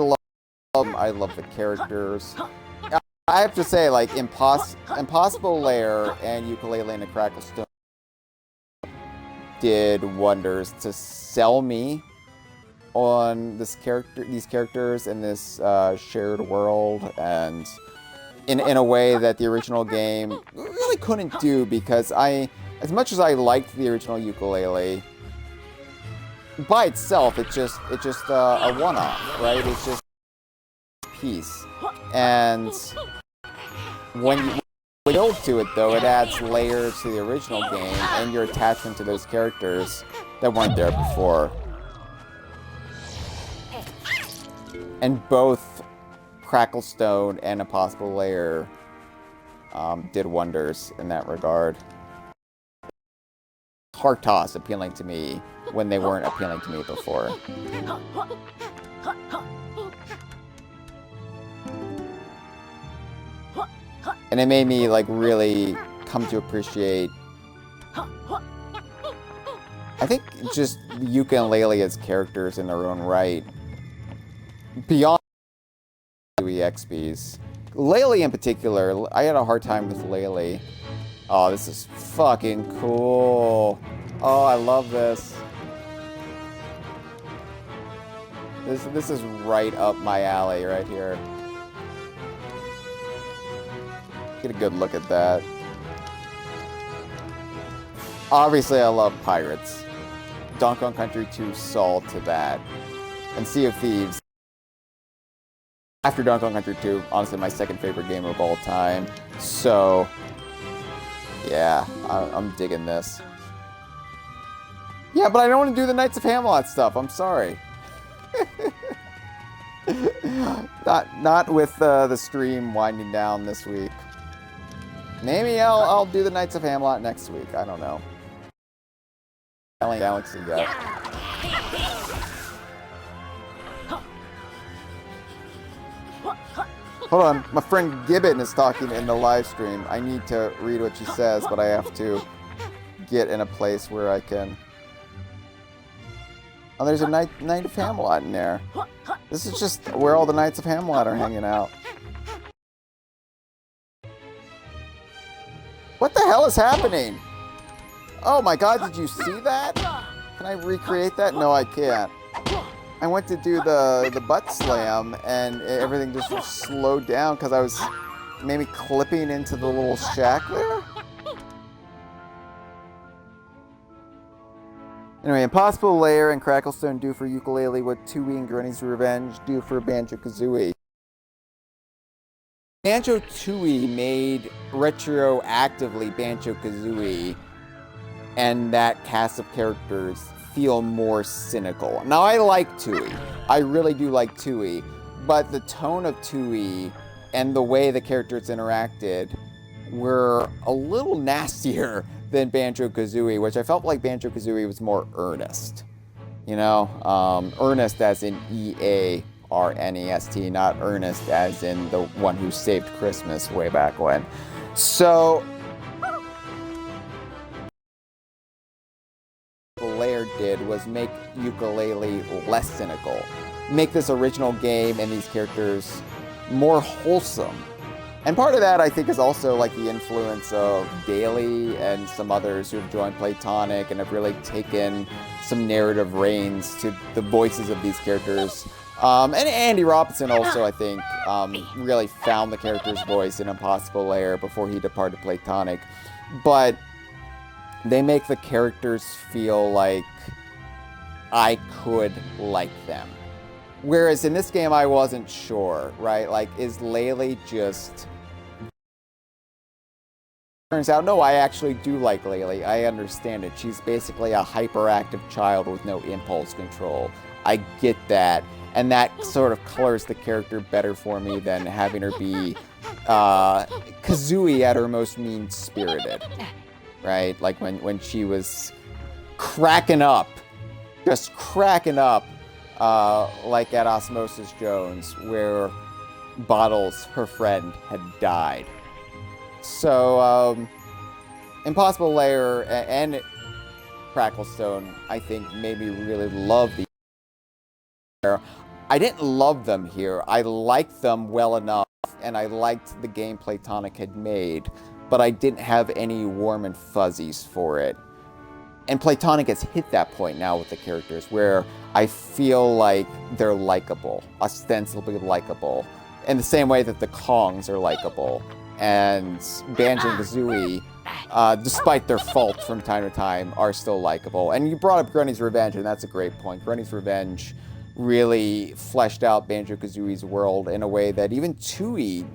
love the characters. I have to say, like, Impossible Lair and Yooka-Laylee and the Crackle Stone did wonders to sell me on these characters in this shared world, and in a way that the original game really couldn't do, because as much as I liked the original Yooka-Laylee, by itself, it's just a one-off, right? It's just a piece, and when you build to it, though, it adds layers to the original game and your attachment to those characters that weren't there before. And both Cracklestone and Impossible Lair did wonders in that regard. Heart Toss appealing to me when they weren't appealing to me before. And it made me, like, really come to appreciate, I think, just Yooka and Laylee as characters in their own right. Beyond EXPs. Laylee in particular, I had a hard time with Laylee. Oh, this is fucking cool. Oh, I love this. This is right up my alley right here. Get a good look at that. Obviously, I love pirates. Donkey Kong Country 2 saw to that. And Sea of Thieves. After Donkey Kong Country 2, honestly, my second favorite game of all time. So, yeah, I'm digging this. Yeah, but I don't want to do the Knights of Camelot stuff. I'm sorry. not with the stream winding down this week. Maybe I'll do the Knights of Camelot next week. I don't know. Galleon Galaxy, yeah. Hold on, my friend Gibbon is talking in the live stream. I need to read what she says, but I have to get in a place where I can. Oh, there's a Knight of Camelot in there. This is just where all the Knights of Camelot are hanging out. What the hell is happening? Oh my god, did you see that? Can I recreate that? No, I can't. I went to do the butt slam, and everything just slowed down because I was maybe clipping into the little shack there? Anyway, Impossible Lair and Cracklestone do for Yooka-Laylee what Tooie and Granny's Revenge do for Banjo-Kazooie. Banjo-Tooie made retroactively Banjo-Kazooie and that cast of characters feel more cynical. Now, I like Tooie. I really do like Tooie. But the tone of Tooie and the way the characters interacted were a little nastier than Banjo-Kazooie, which I felt like Banjo-Kazooie was more earnest. You know? Earnest as in E-A-R-N-E-S-T, not Ernest as in the one who saved Christmas way back when. So Lair did was make Yooka-Laylee less cynical. Make this original game and these characters more wholesome. And part of that, I think, is also like the influence of Daly and some others who have joined Playtonic and have really taken some narrative reins to the voices of these characters. And Andy Robinson also, I think, really found the character's voice in Impossible Lair before he departed Playtonic. But they make the characters feel like I could like them. Whereas in this game, I wasn't sure, right? Like, is Laylee just... Turns out, no, I actually do like Laylee. I understand it. She's basically a hyperactive child with no impulse control. I get that. And that sort of colors the character better for me than having her be Kazooie at her most mean-spirited. Right? Like when she was cracking up. Just cracking up. Like at Osmosis Jones, where Bottles, her friend, had died. So, Impossible Lair and Cracklestone, I think, made me really love the. I didn't love them here. I liked them well enough, and I liked the game Playtonic had made, but I didn't have any warm and fuzzies for it. And Platonic has hit that point now with the characters where I feel like they're likable, ostensibly likable, in the same way that the Kongs are likable. And Banjo and Kazooie, despite their faults from time to time, are still likable. And you brought up Grunny's Revenge, and that's a great point. Grunny's Revenge really fleshed out Banjo-Kazooie's world in a way that even Tooie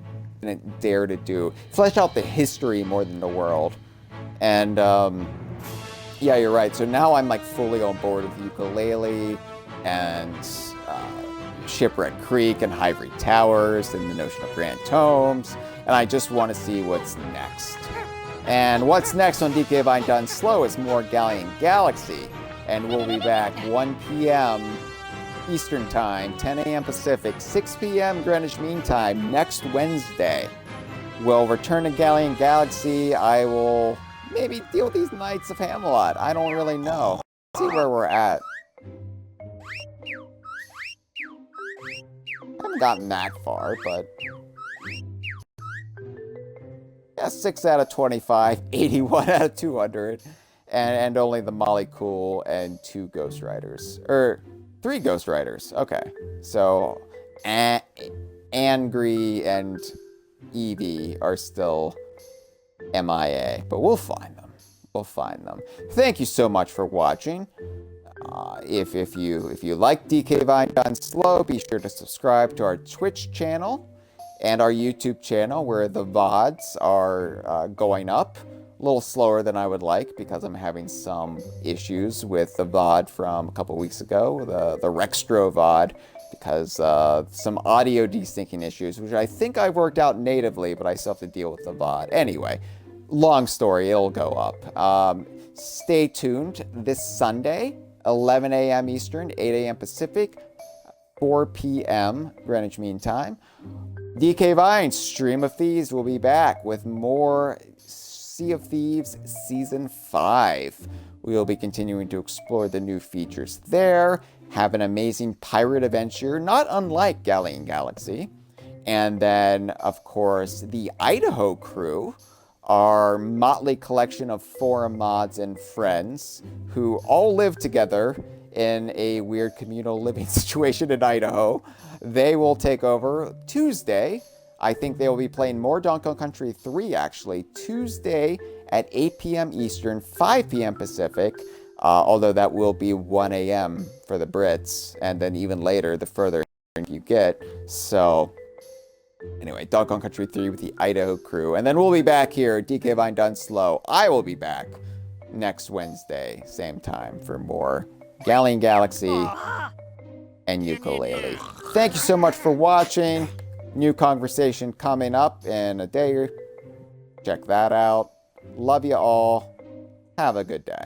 didn't dare to do. Fleshed out the history more than the world. And, yeah, you're right. So now I'm like fully on board with Yooka-Laylee and Shipwreck Creek and Ivory Towers and the notion of Grand Tomes. And I just want to see what's next. And what's next on DK Vine Done Slow is more Galleon Galaxy. And we'll be back 1 p.m. Eastern Time, 10 a.m. Pacific, 6 p.m. Greenwich Mean Time next Wednesday. We'll return to Galleon Galaxy. I will maybe deal with these Knights of Camelot. I don't really know. Let's see where we're at. I haven't gotten that far, but yeah, 6 out of 25, 81 out of 200, and only the Molly Cool and 2 Ghost Riders, or 3 Ghost Riders. Okay, so Angry and Eevee are still MIA, but we'll find them. We'll find them. Thank you so much for watching. If you like DK Vine Done Slow, be sure to subscribe to our Twitch channel and our YouTube channel, where the VODs are going up a little slower than I would like because I'm having some issues with the VOD from a couple weeks ago, the Rextro VOD, because some audio desyncing issues, which I think I worked out natively, but I still have to deal with the VOD. Anyway, long story, it'll go up. Stay tuned this Sunday, 11 a.m. Eastern, 8 a.m. Pacific, 4 p.m. Greenwich Mean Time. DK Vine's Stream of Thieves will be back with more Sea of Thieves Season 5. We will be continuing to explore the new features there, have an amazing pirate adventure, not unlike Galleon Galaxy. And then, of course, the Idaho crew, our motley collection of forum mods and friends who all live together in a weird communal living situation in Idaho. They will take over Tuesday. I think they will be playing more Donkey Kong Country 3, actually, Tuesday at 8 p.m. Eastern, 5 p.m. Pacific, although that will be 1 a.m. for the Brits, and then even later, the further you get. So, anyway, Donkey Kong Country 3 with the Idaho crew. And then we'll be back here, DK Vine Done Slow. I will be back next Wednesday, same time, for more Galleon Galaxy and Yooka-Laylee. Thank you so much for watching. New conversation coming up in a day. Check that out. Love you all. Have a good day.